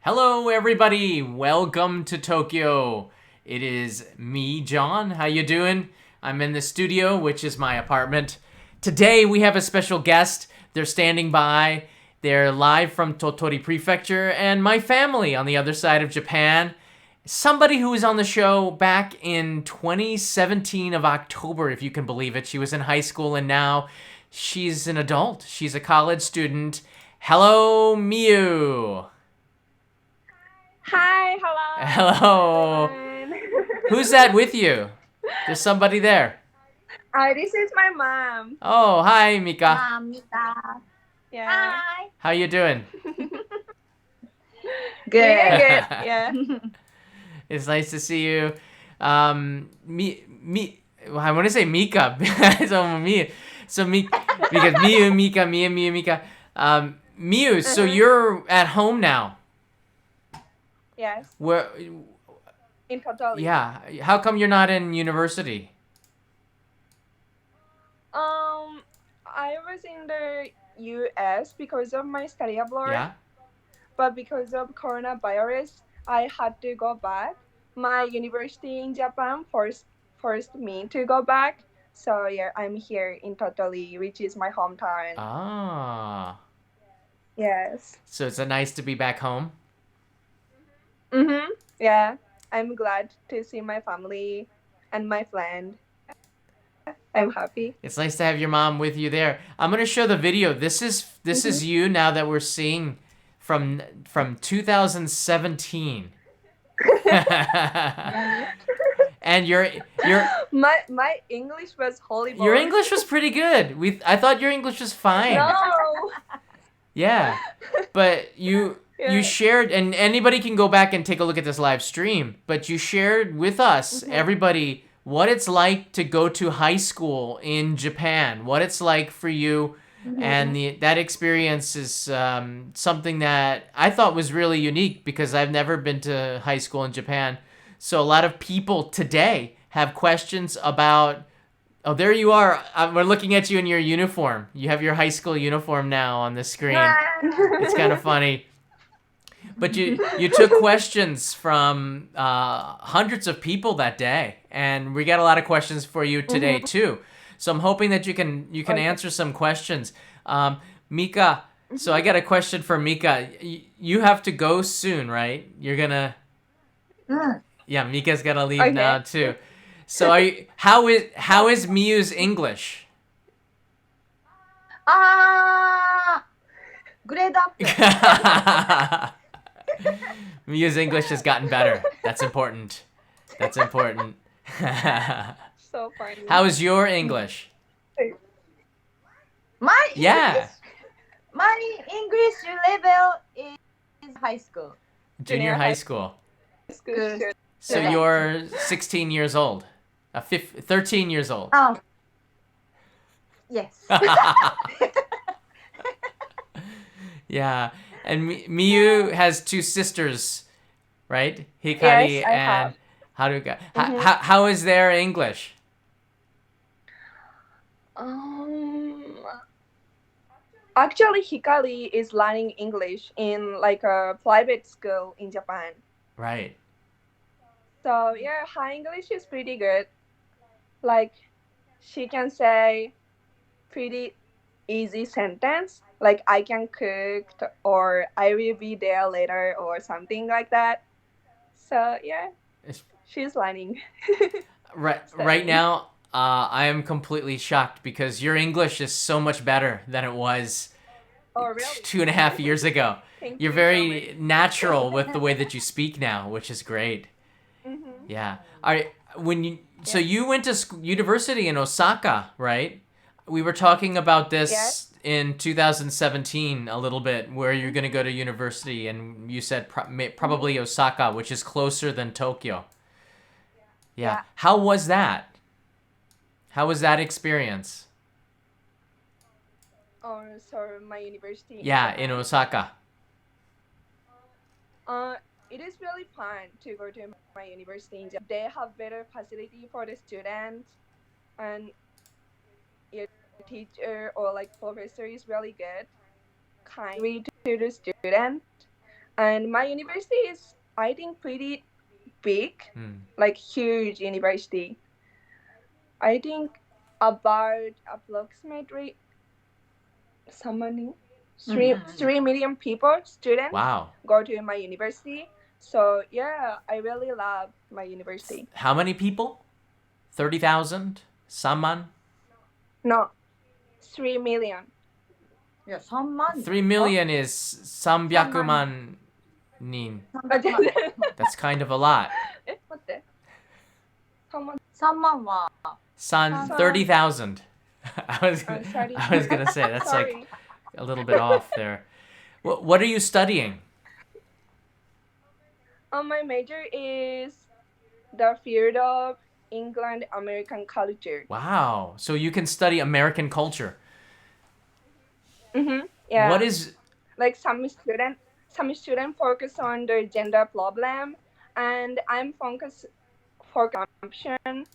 Hello, everybody. Welcome to Tokyo. It is me, John. How you doing? I'm in the studio, which is my apartment. Today we have a special guest. They're standing by. They're live from Tottori Prefecture, and my family on the other side of Japan. Somebody who was on the show back in 2017 of October, if you can believe it. She was in high school, and now she's an adult. She's a college student. Hello, Miyu. Hi, hello, Hello. everyone. Who's that with you? There's somebody there. This is my mom. Oh, hi, Mika. Mika. Yeah. Hi. How you doing? Doing Good. good. Yeah. It's nice to see you. I want to say Mika. Because Miyu, Mika, Miyu, Mika. Miyu, so you're at home now. Yes. Where? In Tottori. Yeah. How come you're not in university? I was in the US because of my study abroad, Yeah. but because of coronavirus, I had to go back. My university in Japan forced me to go back. So yeah, I'm here in Tottori, which is my hometown. Ah. Yes. So it's nice to be back home. Yeah. I'm glad to see my family and my friend. I'm happy. It's nice to have your mom with you there. I'm gonna show the video. This is you now that we're seeing from 2017. And your My English was horrible. your English was pretty good. I thought your English was fine. No. Yeah. But you Yeah. shared, and anybody can go back and take a look at this live stream, but you shared with us, everybody, what it's like to go to high school in Japan, what it's like for you, and that experience is something that I thought was really unique because I've never been to high school in Japan. So a lot of people today have questions about. Oh, there you are. We're looking at you in your uniform. You have your high school uniform now on the screen. It's kind of funny. But you took questions from hundreds of people that day, and we got a lot of questions for you today too. So I'm hoping that you can answer some questions. Mika, so I got a question for Mika. You have to go soon, right? You're gonna. Yeah, Mika's gotta leave Okay. now too. So how is Miyu's English? Grade up. Miyu's English has gotten better. That's important. That's important. So funny. How is your English? My Yeah. English, my English level is high school. Junior high school. Good. So Correct. you're 16 years old. 13 years old. Oh. Yes. Yeah. And Miyu has two sisters, right? Hikari Yes, I and Haruka. How is their English? Actually, Hikari is learning English in like a private school in Japan. Right. So yeah, her English is pretty good. Like, she can say pretty easy sentence, like I can cook or I will be there later or something like that. So yeah, she's learning. Right now, I am completely shocked because your English is so much better than it was Oh really? 2.5 years ago. Thank You're you very so much. natural with the way that you speak now, which is great. Yeah. All right. So you went to university in Osaka, right? We were talking about this Yes. in 2017 a little bit, where you're going to go to university, and you said probably Osaka, which is closer than Tokyo. Yeah. Yeah. How was that? How was that experience? Oh, so my university. Yeah, in Japan. Osaka. It is really fun to go to my university in Japan. They have better facility for the students, and your teacher or like professor is really good, kindly to the student. And my university is, I think, pretty big, like huge university. I think about approximately so many 3 million people, students, Wow. go to my university. So yeah, I really love my university. How many people? 30,000? Saman? No, 3 million. いや、3万。 3 million is 300万人. That's kind of a lot. 待って。3万は 30,000. I was sorry. gonna say that's Sorry. like a little bit off there. What are you studying? My major is the field of England American culture. Wow. So you can study American culture. Yeah. What is like some student focus on the gender problem, and I'm focus for consumption,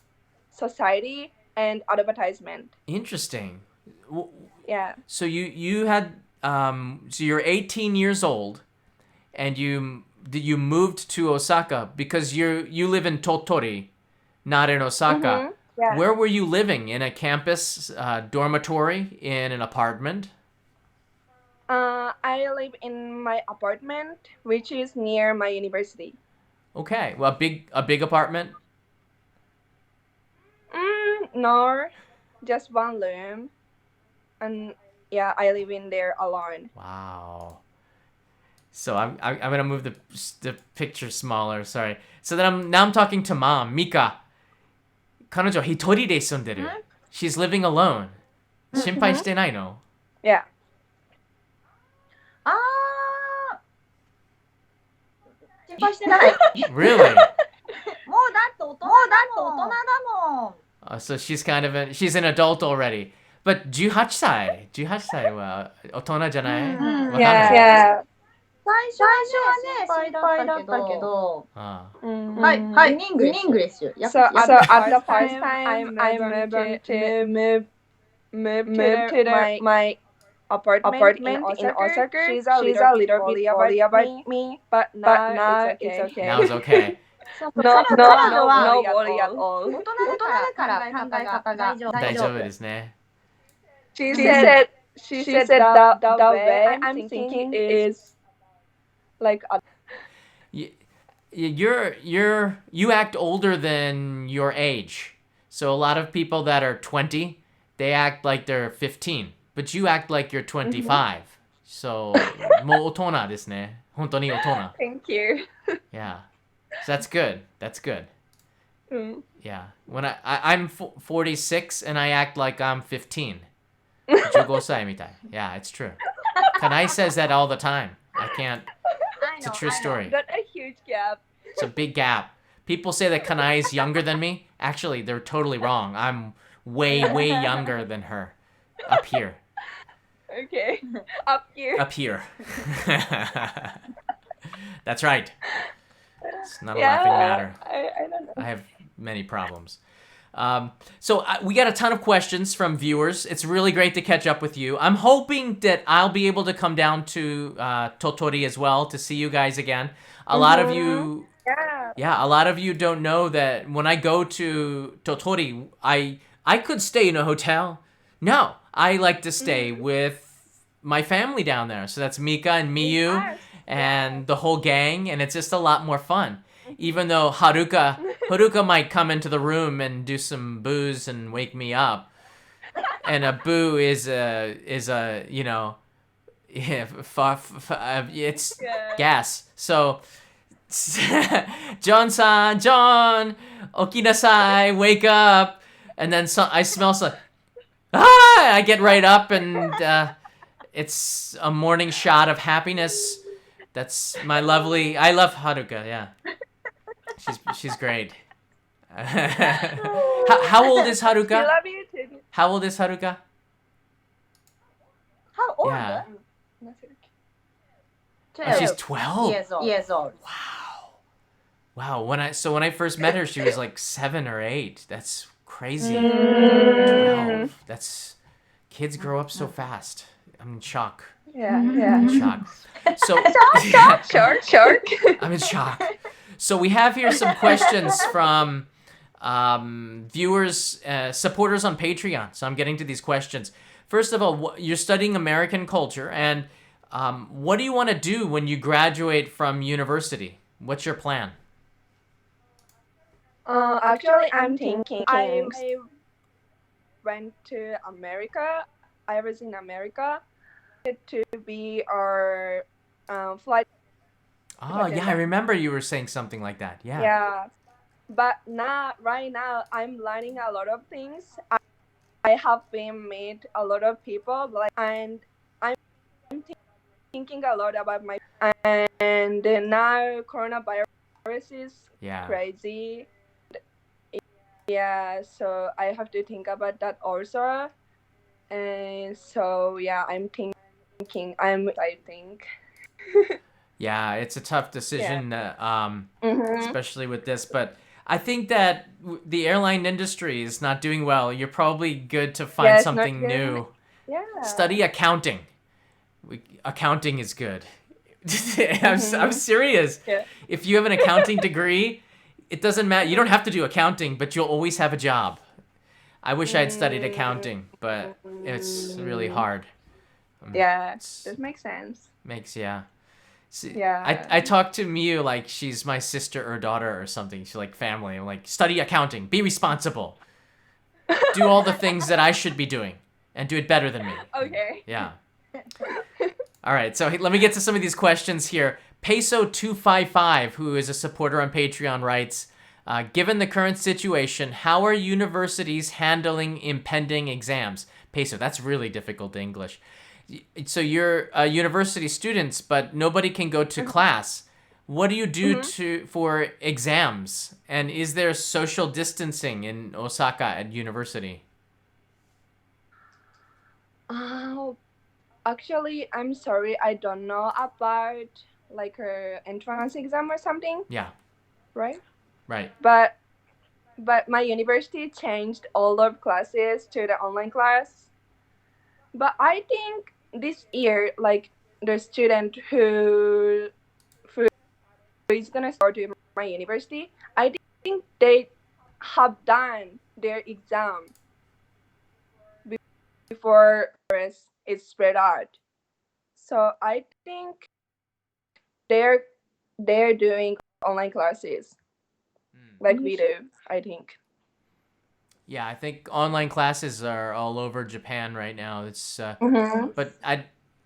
society, and advertisement. interesting? Yeah. So you had so you're 18 years old, and you moved to Osaka because you live in Tottori, not in Osaka. Yeah. Where were you living? In a campus dormitory, in an apartment? I live in my apartment, which is near my university. Okay, well, a big apartment. No, just one room, and yeah, I live in there alone. Wow. So I'm gonna move the picture smaller. Sorry. So then I'm talking to mom, Mika. 彼女一人で住んでる. She's living alone. 心配してないの? Yeah. あー、心配してない。 Really? もうだって大人だもん。So she's she's an adult already. But 18歳は大人じゃない? わかんない. Yeah. 最初はね、心配だったけど。ああ。はい、イングリッシュ。So at the first time I moved to my apartment in Osaka. She's a little bit worried about me, but now it's okay. Now it's okay. No worry at all. 大人だから考え方が大丈夫ですね. She said the way I'm thinking is like you act older than your age. So a lot of people that are 20, they act like they're 15, but you act like you're 25. So もう大人ですね. 本当に大人. Thank you. Yeah. So that's good. Yeah. When I'm 46 and I act like I'm 15. 15歳みたい. Yeah, it's true. Kanai says that all the time. I can't. It's a true story. That's a huge gap. It's a big gap. People say that Kanai is younger than me. Actually, they're totally wrong. I'm way younger than her. Up here. Okay. Up here. Up here. That's right. It's not a laughing matter. I don't know. I have many problems. So we got a ton of questions from viewers. It's really great to catch up with you. I'm hoping that I'll be able to come down to Tottori as well to see you guys again. A lot of you, a lot of you don't know that when I go to Tottori, I could stay in a hotel. No, I like to stay with my family down there. So that's Mika and Miyu and the whole gang, and it's just a lot more fun. Even though Haruka might come into the room and do some booze and wake me up, and a boo is a you know, it's gas. So John, okinasai, wake up, and then I smell something. I get right up, and it's a morning shot of happiness. That's my lovely. I love Haruka. Yeah. She's great. How old is Haruka? I love you too. How old is Haruka? How old? Yeah. 12. Oh, she's 12. Years old. Wow. When I first met her, she was like 7 or 8. That's crazy. 12. Kids grow up so fast. I'm in shock. Yeah. In shock. So Sure. I'm in shock. So we have here some questions from viewers, supporters on Patreon. So I'm getting to these questions. First of all, you're studying American culture, and what do you want to do when you graduate from university? What's your plan? Actually, I'm thinking I went to America. I was in America to be our flight Oh, yeah, I attendant. remember you were saying something like that. Yeah. Yeah. But right now, I'm learning a lot of things. I have been meet a lot of people, and I'm thinking a lot about my and now coronavirus is crazy. Yeah, so I have to think about that also. And so yeah, I think. Yeah, it's a tough decision, especially with this. But I think that the airline industry is not doing well. You're probably good to find something new. Yeah. Study accounting. Accounting is good. I'm serious. Yeah. If you have an accounting degree, it doesn't matter. You don't have to do accounting, but you'll always have a job. I wish I'd studied accounting, but it's really hard. Yeah, that makes sense. See, I talk to Miyu like she's my sister or daughter or something. She's like family. I'm like, study accounting, be responsible, do all the things that I should be doing, and do it better than me. Okay. Yeah. All right, so let me get to some of these questions here. Peso255, who is a supporter on Patreon, writes, given the current situation, how are universities handling impending exams? Peso, that's really difficult English. So you're university students, but nobody can go to class. What do you do for exams? And is there social distancing in Osaka at university? Actually, I'm sorry, I don't know about like her entrance exam or something. Yeah. Right. But my university changed all of classes to the online class. But I think this year, like the student who is gonna start to my university, I think they have done their exam before it's spread out. So I think they're doing online classes like we do, I think. Yeah, I think online classes are all over Japan right now. It's but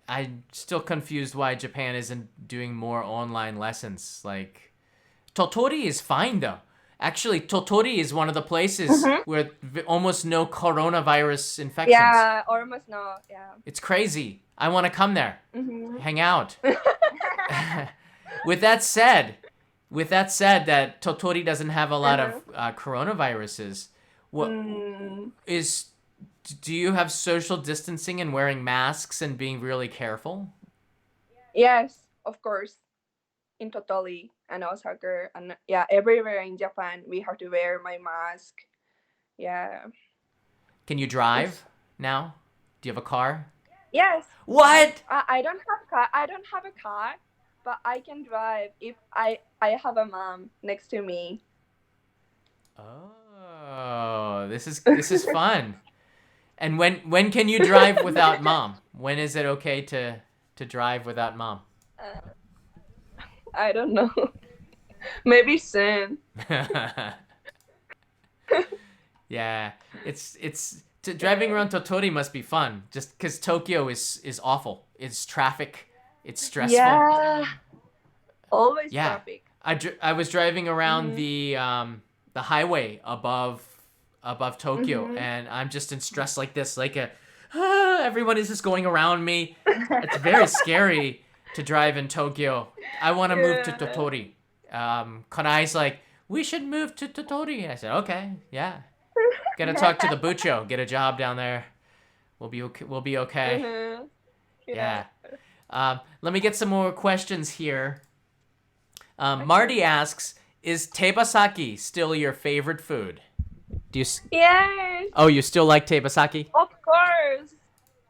I'm still confused why Japan isn't doing more online lessons. Like Tottori is fine though. Actually, Tottori is one of the places where almost no coronavirus infections. Yeah, almost no. Yeah. It's crazy. I want to come there, hang out. With that said, that Tottori doesn't have a lot of coronaviruses. Do you have social distancing and wearing masks and being really careful? Yes, of course. In Tottori and Osaka and everywhere in Japan, we have to wear my mask. Yeah. Can you drive now? Do you have a car? Yes. What? I don't have car. I don't have a car, but I can drive if I have a mom next to me. Oh, this is fun. And when can you drive without mom? When is it okay to drive without mom? I don't know. Maybe soon. Yeah, driving around Tottori must be fun. Just because Tokyo is awful. It's traffic. It's stressful. Yeah. Always traffic. I was driving around the highway above Tokyo, and I'm just in stress like this, like everyone is just going around me. It's very scary to drive in Tokyo. I want to move to Tottori. Kanai's like, we should move to Tottori. I said, okay, yeah. Gotta talk to the bucho, get a job down there. We'll be okay. Yeah. Let me get some more questions here. Marty asks, is tebasaki still your favorite food? Yes. Oh, you still like tebasaki? Of course.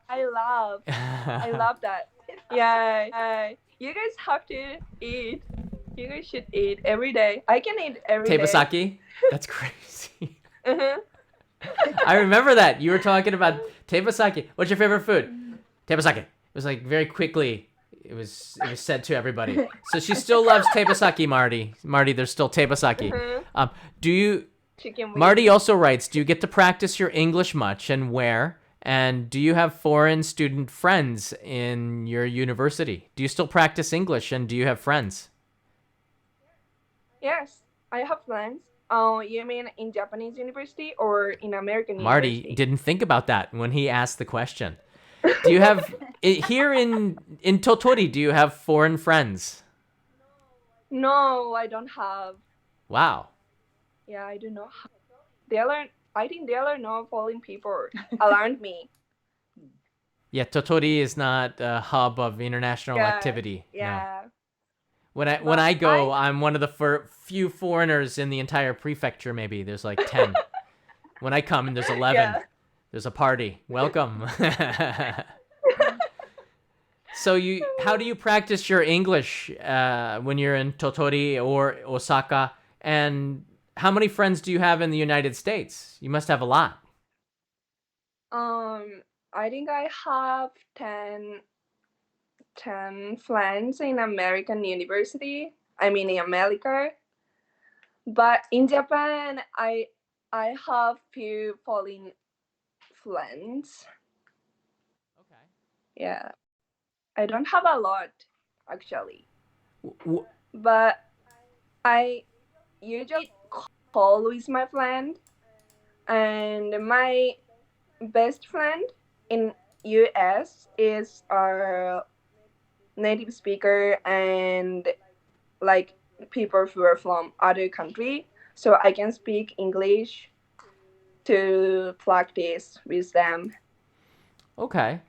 I love that. Yeah. You guys have to eat. You guys should eat every day. I can eat every day. Teppanyaki? That's crazy. Uh-huh. I remember that. You were talking about teppanyaki. What's your favorite food? Teppanyaki. It was like very quickly. It was said to everybody. So she still loves teppanyaki, Marty. Marty, there's still teppanyaki. Uh-huh. Do you? Chicken wings. Marty also writes, do you get to practice your English much and where? And do you have foreign student friends in your university? Do you still practice English and do you have friends? Yes, I have friends. You mean in Japanese university or in American Marty university? didn't think about that when he asked the question. Do you have here in Tottori? Do you have foreign friends? No, I don't have. Wow. Yeah, I do not have. I think there are no foreign people around me. Yeah, Tottori is not a hub of international activity. No. Yeah. When I go, I'm one of the few foreigners in the entire prefecture. Maybe there's like 10. When I come, and there's 11. Yeah. There's a party. Welcome. So how do you practice your English when you're in Tottori or Osaka? And how many friends do you have in the United States? You must have a lot. I think I have 10 friends in American university. I mean in America. But in Japan, I have few foreign friends. Okay. Yeah. I don't have a lot actually. W- But I usually call with my friend, and my best friend in US is our native speaker and like people who are from other country, so I can speak English to practice with them. Okay.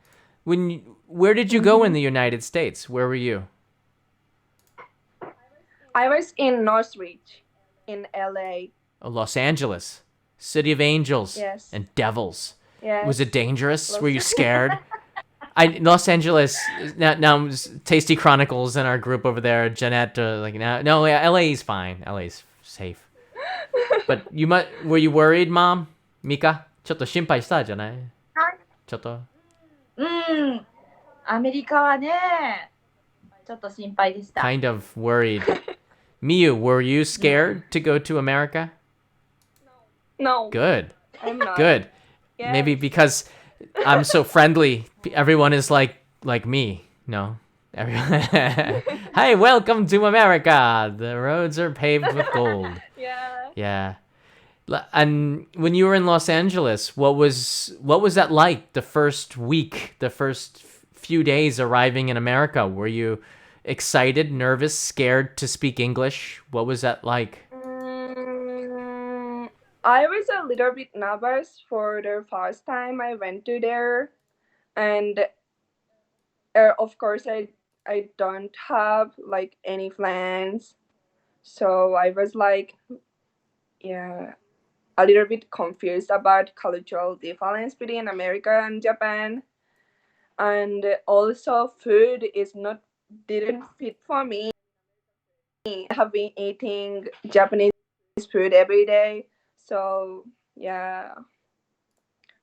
Where did you go in the United States? Where were you? I was in Northridge in LA. Oh, Los Angeles, City of Angels Yes. and Devils. Yes. Was it dangerous? Were you scared? Los Angeles now Tasty Chronicles in our group over there. Jeanette, no, yeah, LA is fine. LA is safe. But were you worried, Mom? Mika, ちょっと心配したじゃない？ちょっと。アメリカはね、ちょっと心配でした。Kind of worried. Miyu, were you scared to go to America? No. Good. I'm not. Good. Yes. Maybe because I'm so friendly, everyone is like me. No. Everyone. Hey, welcome to America. The roads are paved with gold. Yeah. Yeah. And when you were in Los Angeles, what was that like the first week, the first few days arriving in America? Were you excited, nervous, scared to speak English? What was that like? I was a little bit nervous for the first time I went to there, and of course I don't have like any plans, so I was like, yeah, a little bit confused about cultural difference between America and Japan, and also food didn't fit for me. I have been eating Japanese food every day, so yeah,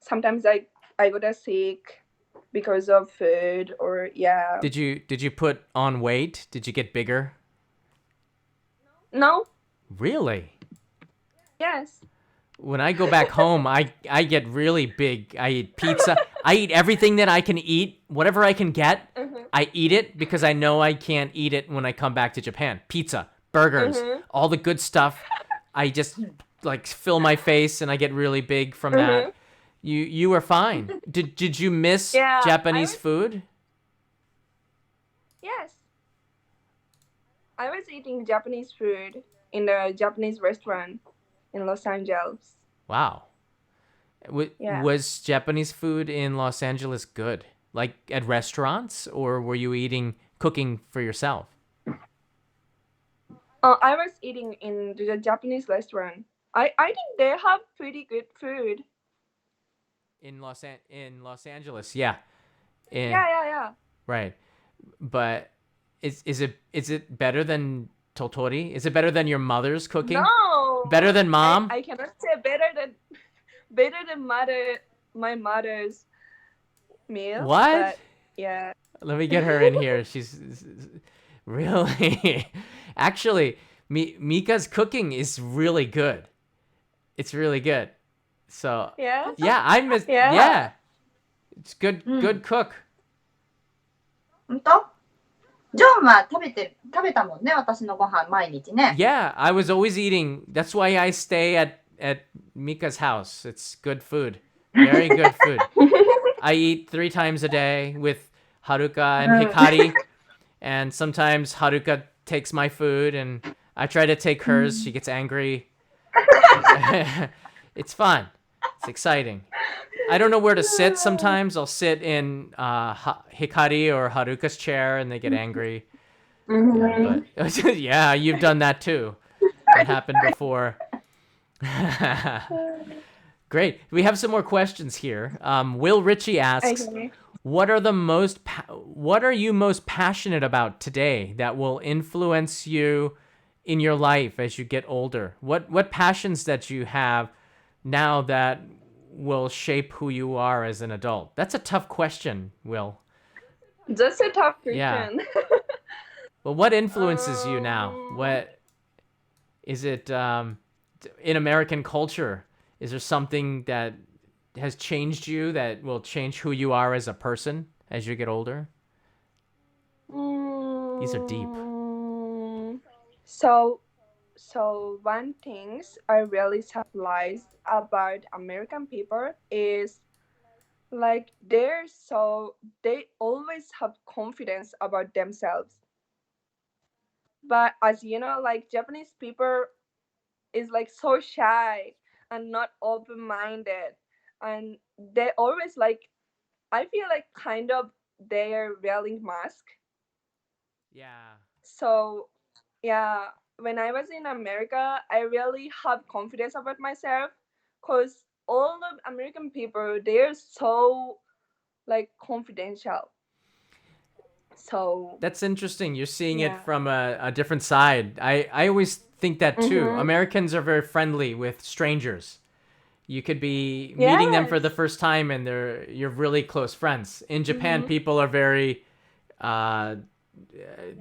sometimes I got sick because of food, or yeah. Did you put on weight? Did you get bigger? No. Really? Yes. When I go back home, I get really big. I eat pizza. I eat everything that I can eat, whatever I can get. I eat it because I know I can't eat it when I come back to Japan. Pizza, burgers, all the good stuff. I just like fill my face and I get really big from that. You were fine. Did you miss Japanese food? Yes. I was eating Japanese food in the Japanese restaurant in Los Angeles. Wow. Was Japanese food in Los Angeles good? Like at restaurants, or were you cooking for yourself? I was eating in the Japanese restaurant. I think they have pretty good food. In Los Angeles, yeah. Yeah. Right. but is it better than Tottori? Is it better than your mother's cooking? No, Better than mom? I cannot say better than my mother's meal. What? But yeah. Let me get her in here. She's really actually Mika's cooking is really good. It's really good. So Yeah. yeah, I miss Yeah. yeah. It's good cook. 本当ジョンは食べたもんね、私のご飯毎日ね。 Yeah, I was always eating. That's why I stay at Mika's house. It's good food. Very good food. I eat 3 times a day with Haruka and Hikari. And sometimes Haruka takes my food and I try to take hers. She gets angry. It's fun. It's exciting. I don't know where to sit sometimes. I'll sit in Hikari or Haruka's chair and they get angry. But yeah, you've done that too. That happened before. Great. We have some more questions here. Will Ritchie asks, Okay. what are you most passionate about today that will influence you in your life as you get older? What passions that you have now that will shape who you are as an adult? That's a tough question, Will. That's a tough Yeah. question. Well, what influences you now? What is it in American culture? Is there something that has changed you that will change who you are as a person as you get older? These are deep. So one things I really surprised about American people is like they always have confidence about themselves. But as you know, like Japanese people is like so shy and not open-minded, and they always like, I feel like kind of they're wearing mask. Yeah. So yeah, when I was in America, I really have confidence about myself because all of American people, they're so like confidential. So That's interesting. You're seeing it yeah. from a different side. I always think that too. Mhm. Americans are very friendly with strangers. You could be meeting them for the Yes. first time and you're really close friends. In Japan, Mhm. people are very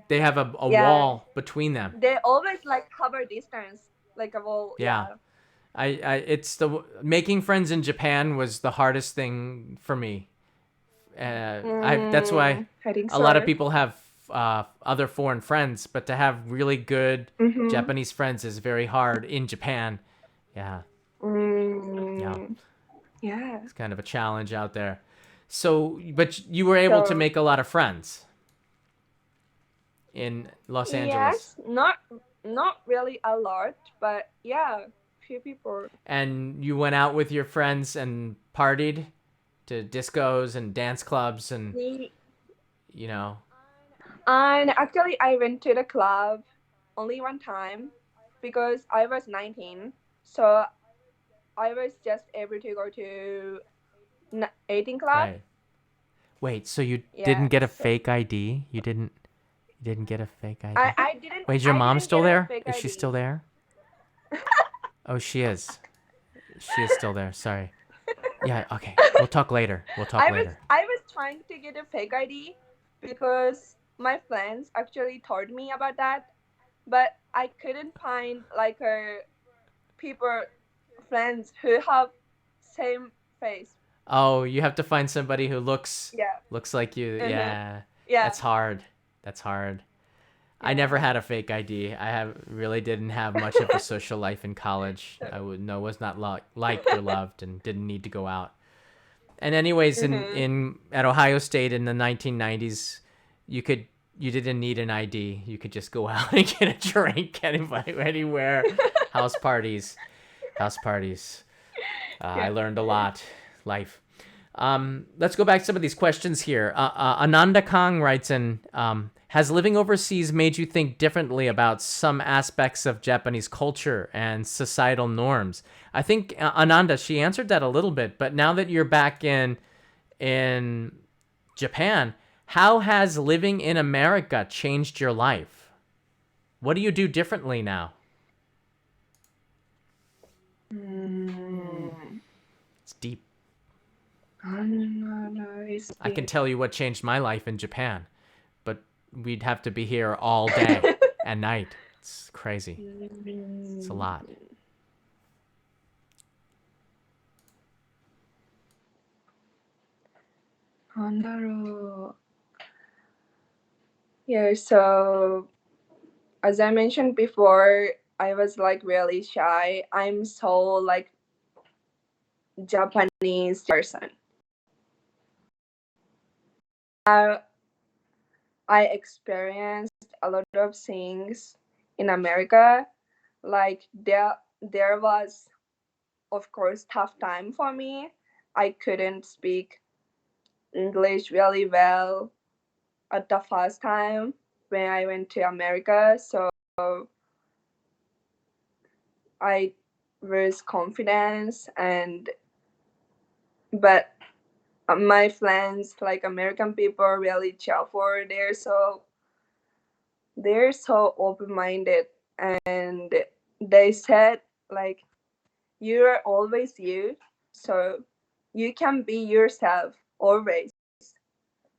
they have a Yeah. wall between them. They always like cover distance, like a wall. Yeah. It's making friends in Japan was the hardest thing for me. That's why I think a lot of so. people have other foreign friends, but to have really good Mhm. Japanese friends is very hard in Japan. Yeah, Yeah. it's kind of a challenge out there. So, but you were able to So make a lot of friends in Los Angeles, yes, not really a lot, but yeah, few people. and you went out with your friends and partied to discos and dance clubs, and The- you know, And actually, I went to the club only one time because I was 19, so I was just able to go to 18 club. right? Wait, so you Yeah. didn't get a So fake ID? You didn't get a fake ID? I didn't. Wait, is your I mom didn't still get a there? fake Is she ID. still there? Oh, she is. She is still there. Sorry. Yeah, okay. We'll talk later. I was trying to get a fake ID because my friends actually told me about that, but I couldn't find like a people friends who have same face. Oh, you have to find somebody who looks Yeah. like you. Mhm. Yeah. Yeah. That's hard. That's hard. I never had a fake ID. Really didn't have much of a social life in college. Was not liked or loved and didn't need to go out. And anyways, in at Ohio State in the 1990s, you didn't need an ID. You could just go out and get a drink anywhere. House parties. I learned a lot. Life. Let's go back to some of these questions here. Ananda Kang writes in, has living overseas made you think differently about some aspects of Japanese culture and societal norms? I think Ananda, she answered that a little bit, but now that you're back in Japan, How has living in America changed your life? What do you do differently now? It's deep. No, it's I can deep. tell you what changed my life in Japan, but we'd have to be here all day and night. It's crazy. It's a lot. Yeah, so as I mentioned before, I was like really shy. I'm so like Japanese person. I experienced a lot of things in America. Like there was of course tough time for me. I couldn't speak English really well at the first time when I went to America. So I was confident but my friends like American people are really cheerful. They're so open minded and they said like you're always you, so you can be yourself always.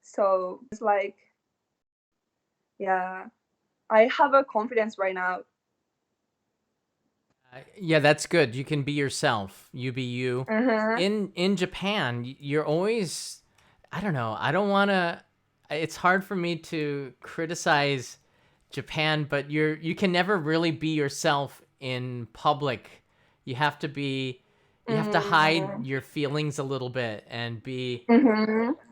So it's like yeah, I have a confidence right now. Yeah, that's good. You can be yourself. You be you. Uh-huh. In Japan, you're always, I don't know. I don't want to, it's hard for me to criticize Japan, but you can never really be yourself in public. You have to be you have to hide your feelings a little bit and be.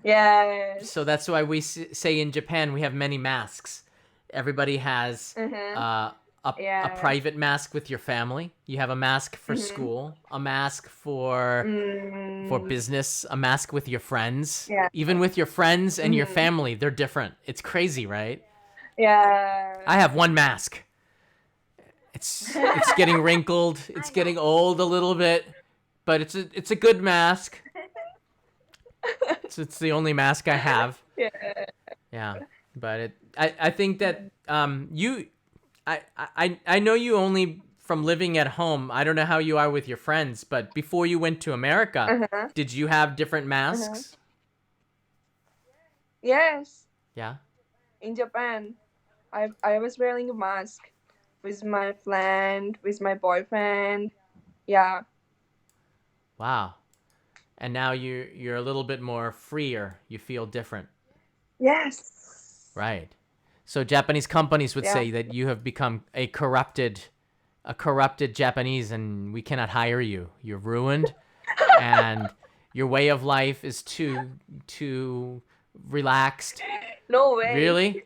Yes. So that's why we say in Japan we have many masks. Everybody has a Yes. private mask with your family. You have a mask for school, a mask for business, a mask with your friends. Yeah. Even with your friends and your family, they're different. It's crazy, right? Yeah. I have one mask. It's getting wrinkled. It's getting old a little bit, but it's a good mask. It's the only mask I have. Yeah. Yeah, but I think that I know you only from living at home. I don't know how you are with your friends, but before you went to America, did you have different masks? Yes. Yeah. In Japan, I was wearing a mask with my friend, with my boyfriend. Yeah. Wow. And now you're a little bit more freer. You feel different. Yes. Right. So Japanese companies would say that you have become a corrupted Japanese and we cannot hire you. You're ruined and your way of life is too relaxed. No way. Really?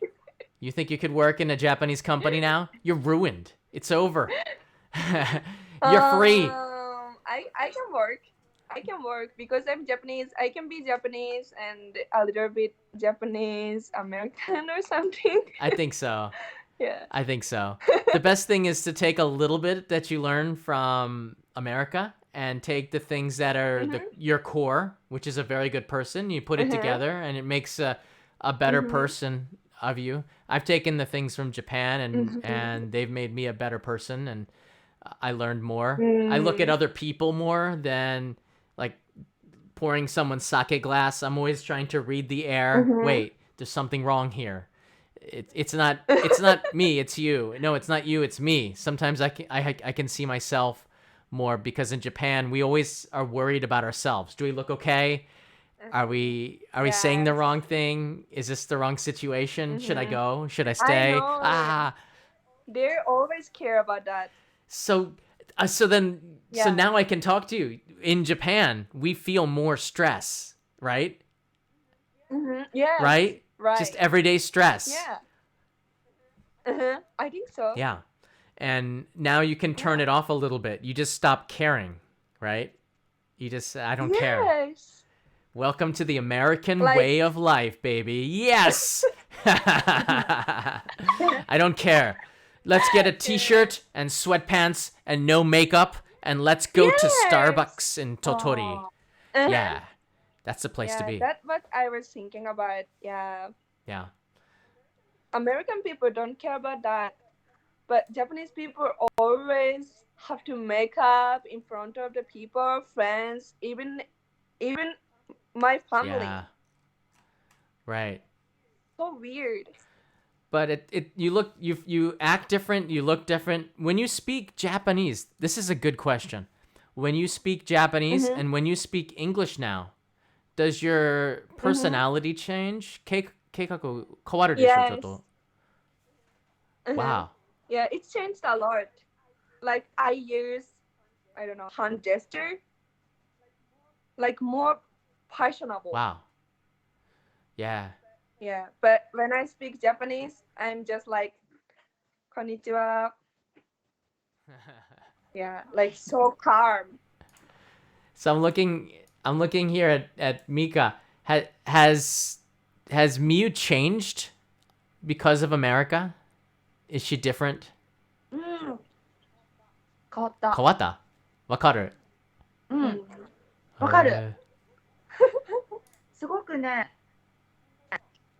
You think you could work in a Japanese company now? You're ruined. It's over. You're free. I can work. I can work because I'm Japanese. I can be Japanese and a little bit Japanese American or something. I think so. Yeah. I think so. The best thing is to take a little bit that you learn from America and take the things that are your core, which is a very good person. You put it together and it makes a better person of you. I've taken the things from Japan and they've made me a better person and I learned more. I look at other people more than like pouring someone's sake glass. I'm always trying to read the air. Wait, there's something wrong here. It's not me, it's you. No, it's not you, it's me. Sometimes I can see myself more because in Japan we always are worried about ourselves. Do we look okay? Are we saying the wrong thing? Is this the wrong situation? Should I go? Should I stay? I know. They always care about that. So now I can talk to you. In Japan, we feel more stress, right? Yeah. Right? Right. Just everyday stress. Yeah. I think so. Yeah. And now you can turn it off a little bit. You just stop caring, right? You just, I don't care. Yes. Welcome to the American way of life, baby. Yes! I don't care. Let's get a t-shirt and sweatpants and no makeup and let's go to Starbucks in Tottori. Yeah. That's the place to Yeah, be. that's what I was thinking about. Yeah. Yeah. American people don't care about that, but Japanese people always have to make up in front of the people, friends, even my family. Yeah. Right. So weird. But you act different, you look different. When you speak Japanese, this is a good question. When you speak Japanese Mhm. and when you speak English now, does your personality change? 変わるでしょ、ちょっ Yes. と。 Mhm. Wow. Yeah, it changed a lot. Like I use, I don't know, hand gesture, like more fashionable. Wow. Yeah. Yeah, but when I speak Japanese, I'm just like konnichiwa. Yeah, like so calm. So I'm looking here at Mika. Has Miyu changed because of America? Is she different? うん。変わった。変わった？わかる？うん。 Mm. わかる。へすごくね、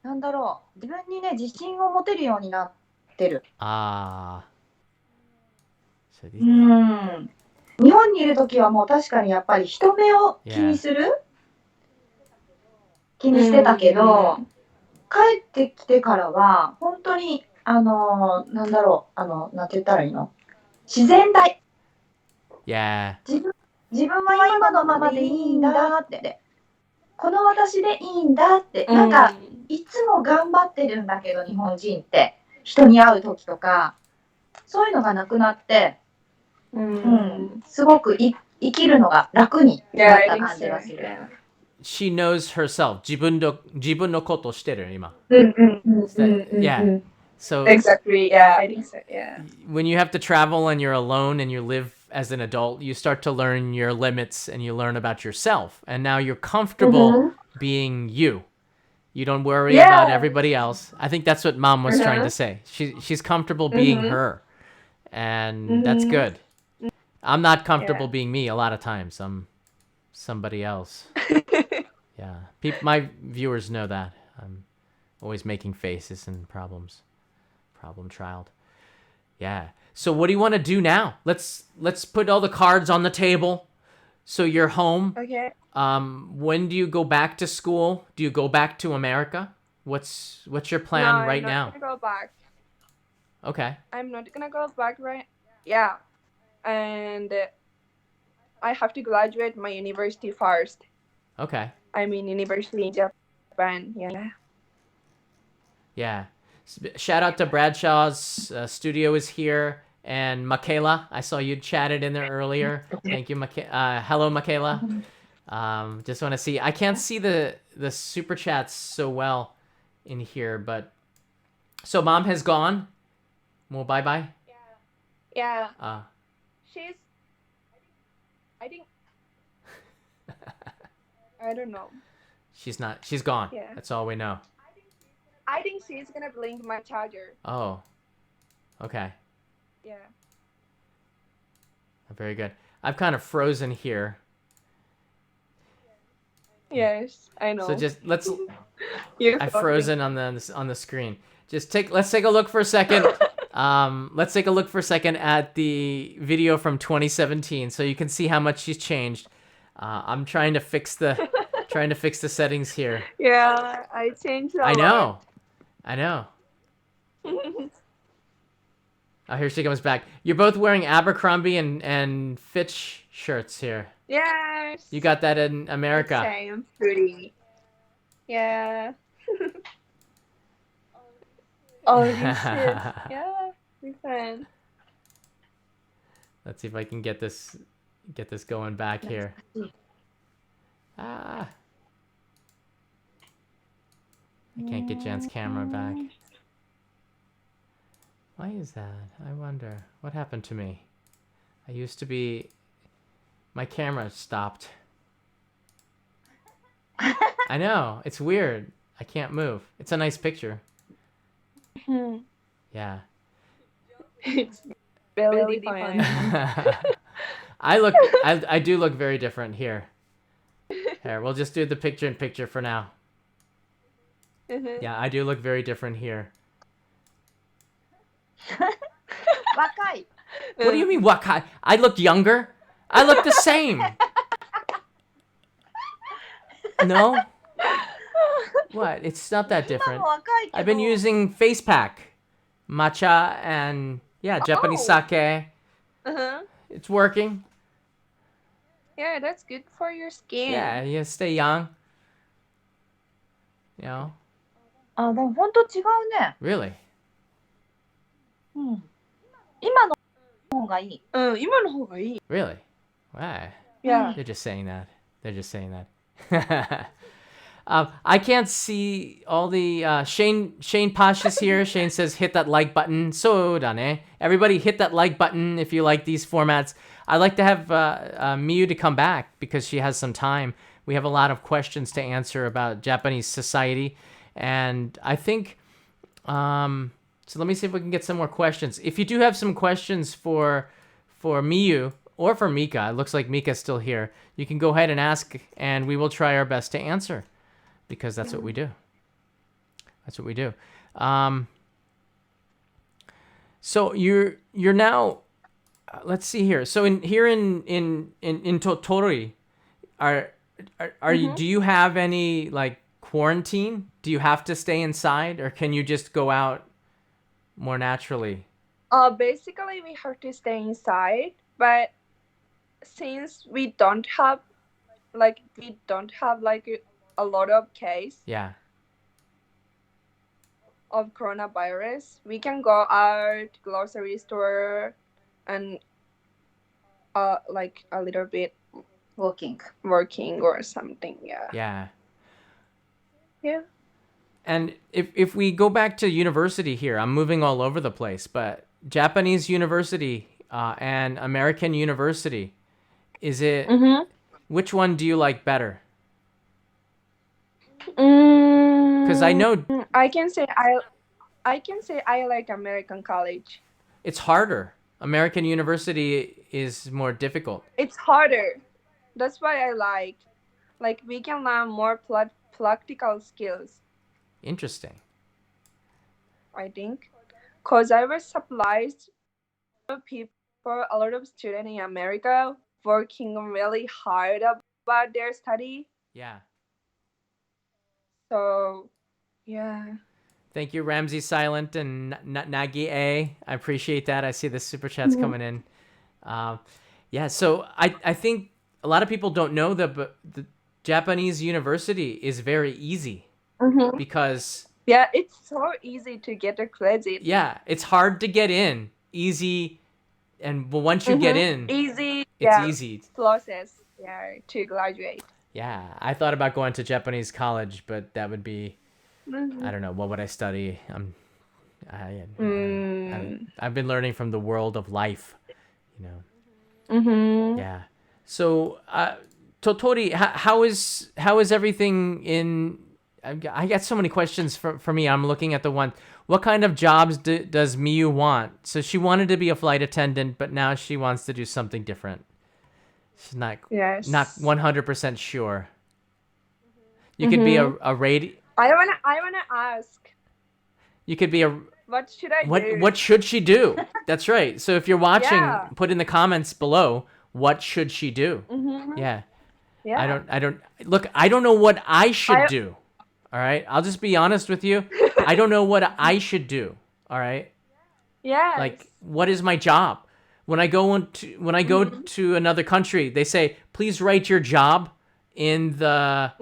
なんだろう。自分にね、自信を持てるようになってる。ー。あー。それで日本にいるときはもう確かにやっぱり人目を気にする、気にしてたけど、帰ってきてからは本当になんだろう、なんて言ったらいいの、自然体。Yeah. 自分は今のままでいいんだって、この私でいいんだって、なんかいつも頑張ってるんだけど日本人って人に会う時とかそういうのがなくなって、すごく生きるのが楽になった感じがする。She knows herself. 自分のことしてる今。Yeah. So Exactly. Yeah, I think so. Yeah. when you have to travel and you're alone and you live as an adult, you start to learn your limits and you learn about yourself. And now you're comfortable being you. You don't worry about everybody else. I think that's what Mom was trying to say. She's comfortable being her. And that's good. I'm not comfortable being me a lot of times. I'm somebody else. Yeah. My viewers know that. I'm always making faces and problems. Problem child. Yeah. So what do you want to do now? Let's put all the cards on the table. So you're home. Okay. When do you go back to school? Do you go back to America? What's your plan right now? I'm not gonna go back. Okay. I'm not gonna go back right. Yeah, and I have to graduate my university first. Okay. I mean, university in Japan. Yeah. Yeah. Shout out to Bradshaw's studio is here. And Michaela, I saw you chatted in there earlier. Thank you, hello, Michaela. Just want to see. I can't see the super chats so well in here, but so Mom has gone. Well, bye bye. Yeah. Ah. She's. I think. I don't know. She's not. She's gone. Yeah. That's all we know. I think she's gonna blink my charger. Oh. Okay. Yeah. Very good. I've kind of frozen here. Yes, I know. So just let's. You're I've frozen on the screen. Let's take a look for a second. Let's take a look for a second at the video from 2017, so you can see how much she's changed. I'm trying to fix the settings here. Yeah, I changed a lot. I know. Oh, here she comes back. You're both wearing Abercrombie and Fitch shirts here. Yes. You got that in America. Same, pretty. Yeah. Oh, this is, yeah, we can. Let's see if I can get this going back here. Ah. I can't get Jan's camera back. Why is that? I wonder. What happened to me? I used to be... My camera stopped. I know. It's weird. I can't move. It's a nice picture. Yeah. It's really fun. I do look very different here. Here, we'll just do the picture-in-picture for now. Mhm. Yeah, I do look very different here. 若い。 What do you mean, wakai? I look younger? I look the same. No? What? It's not that 今 different. も若いけど。 I've been using face pack, matcha, and yeah, Japanese sake. Uh-huh. It's working. Yeah, that's good for your skin. Yeah, you stay young. You know? あ、でも本当違うね。 Really? うん。今の方がいい。今の方がいい。 Really? Wow. Yeah. They're just saying that. They're just saying that. I can't see all the Shane Posh is here. Shane says hit that like button. So dane. Everybody hit that like button if you like these formats. I'd like to have Miyu to come back because she has some time. We have a lot of questions to answer about Japanese society, and I think so let me see if we can get some more questions. If you do have some questions for Miyu or for Mika, it looks like Mika's still here. You can go ahead and ask, and we will try our best to answer. Because that's what we do. That's what we do. So you're now. Let's see here. So in Tottori, are you? Do you have any like quarantine? Do you have to stay inside, or can you just go out more naturally? Basically, we have to stay inside, but since we don't have like a lot of case Yeah. of coronavirus, we can go out grocery store and like a little bit working or something. Yeah. Yeah. Yeah. And if we go back to university here, I'm moving all over the place, but Japanese university and American university, is it? Mm-hmm. Which one do you like better? Because I know I can say I like American college. it's harder. American university is more difficult. It's harder. That's why I like we can learn more practical skills, Interesting. I think. Because I was surprised a lot of students in America working really hard about their study. Yeah. So, yeah. Thank you, Ramsey Silent and Nagi A. I appreciate that. I see the super chats coming in. Yeah, so I think a lot of people don't know that, but the Japanese university is very easy because Yeah, it's so easy to get a credit. yeah, it's hard to get in. Easy, and once you get in, Easy. it's easy. Process. Yeah, to graduate. Yeah, I thought about going to Japanese college, but that would be, I don't know, what would I study? I've been learning from the world of life, you know. Yeah. So, Tottori, how is everything in? I got so many questions for me. I'm looking at the one. What kind of jobs does Miyu want? So she wanted to be a flight attendant, but now she wants to do something different. She's not 100% sure. You could be a radio. I wanna ask. You could be a. What should I do? What should she do? That's right. So if you're watching, put in the comments below. What should she do? Yeah. Yeah. I don't look. I don't know what I should do. All right. I'll just be honest with you. I don't know what I should do. All right. Yeah. Like, what is my job? When I go to another country, they say, please write your job in the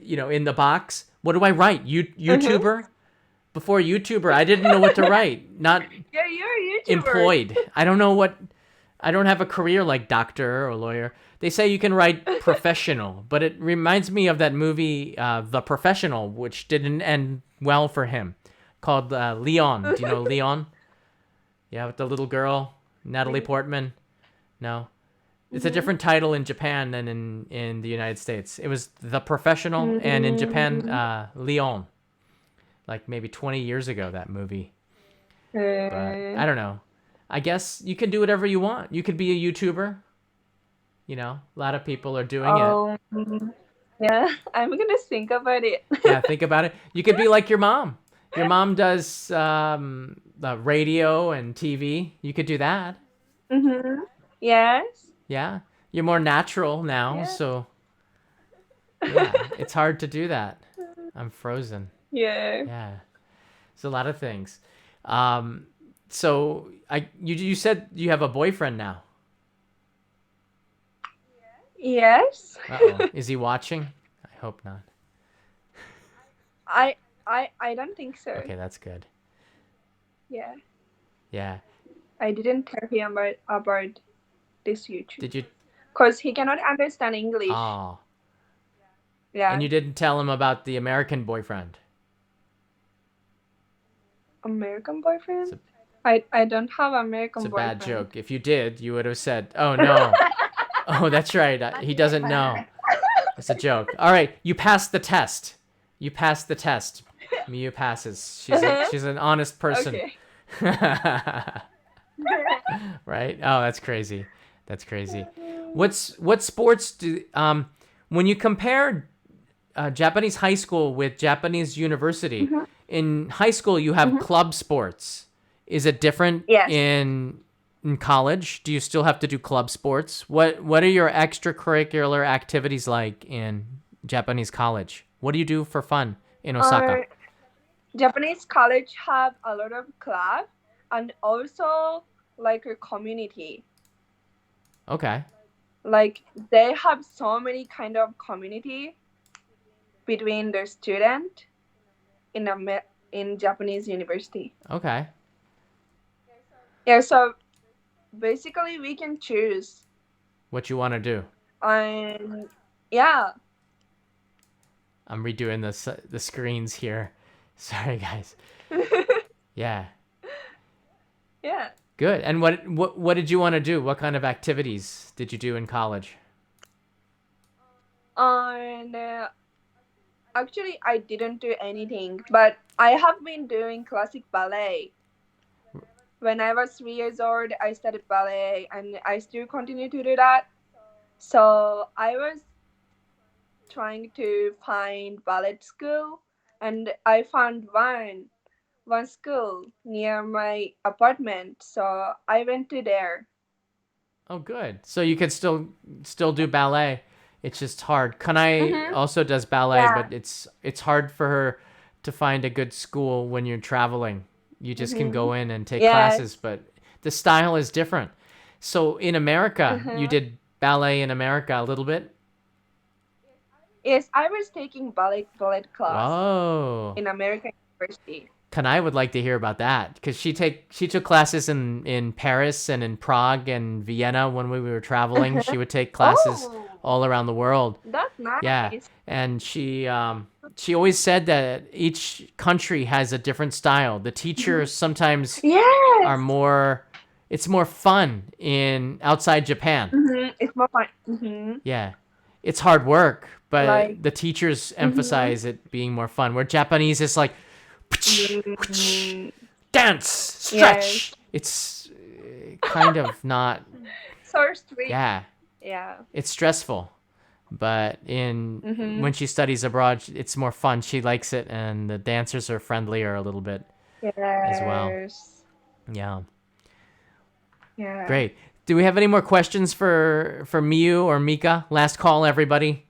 in the box. What do I write? YouTuber? Before YouTuber, I didn't know what to write. Not yeah, you're a YouTuber. Employed. I don't have a career like doctor or lawyer. They say you can write professional, but it reminds me of that movie, The Professional, which didn't end well for him, called Leon. Do you know Leon? Yeah, with the little girl, Natalie Portman. No, it's a different title in Japan than in the United States. It was The Professional, and in Japan, Leon. Like maybe 20 years ago, that movie. But I don't know. I guess you can do whatever you want. You could be a YouTuber. You know, a lot of people are doing it. Yeah, I'm gonna think about it. Yeah, think about it. You could be like your mom. Your mom does radio and TV. You could do that. Mm-hmm. Yes. Yeah. You're more natural now, Yeah. so yeah, it's hard to do that. I'm frozen. Yeah. Yeah. It's a lot of things. So you said you have a boyfriend now. Yes. Uh-oh. Is he watching? I hope not. I don't think so. Okay, that's good. Yeah. Yeah. I didn't tell him about this YouTube. Did you? Because he cannot understand English. Oh. Yeah. And you didn't tell him about the American boyfriend. American boyfriend? I don't have American It's a boyfriend. bad joke. If you did, you would have said, "Oh no." Oh, that's right. He doesn't know. It's a joke. All right, you passed the test. You passed the test. Miyu passes. She's an honest person. Okay. Right? Oh, that's crazy. That's crazy. What sports do when you compare Japanese high school with Japanese university? In high school, you have club sports. Is it different Yes. in college? Do you still have to do club sports? What are your extracurricular activities like in Japanese college? What do you do for fun in Osaka? Japanese college have a lot of club and also like a community. Okay. Like they have so many kind of community between the student in Japanese university. Okay. Yeah, so basically we can choose. What you want to do? And yeah. I'm redoing the screens here. Sorry, guys. Yeah. Yeah. Good. And what did you want to do? What kind of activities did you do in college? And actually, I didn't do anything, but I have been doing classic ballet. When I was 3 years old, I started ballet, and I still continue to do that. So I was trying to find ballet school, and I found one school near my apartment. So I went to there. Oh, good. So you could still do ballet. It's just hard. Kanai also does ballet, Yeah. but it's hard for her to find a good school when you're traveling. You just can go in and take Yes. classes, but the style is different. So in America, you did ballet in America a little bit? Yes, I was taking ballet class Oh. in American University. Kanai would like to hear about that because she took classes in Paris and in Prague and Vienna when we were traveling. She would take classes all around the world. That's nice. Yeah, and she always said that each country has a different style. The teachers sometimes Yes. are more. It's more fun in outside Japan. It's more fun. Yeah, it's hard work, but Like- the teachers emphasize it being more fun. Where Japanese is like dance, stretch. Yes. It's kind of not. So strict. Yeah, Yeah. it's stressful. But when she studies abroad, it's more fun. She likes it, and the dancers are friendlier a little bit. Yes. well. Yeah, Yeah. great. Do we have any more questions for Miyu or Mika? Last call, everybody.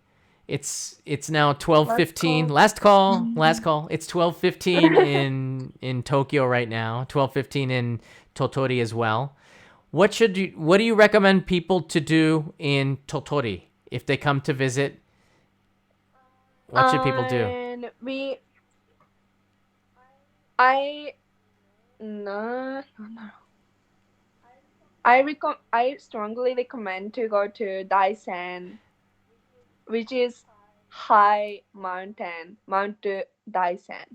It's now 12:15. Last call. It's 12:15 in Tokyo right now. 12:15 in Tottori as well. What do you recommend people to do in Tottori if they come to visit? What should people do? And no. I strongly recommend to go to Daisen, which is high mountain, Mount Daisen.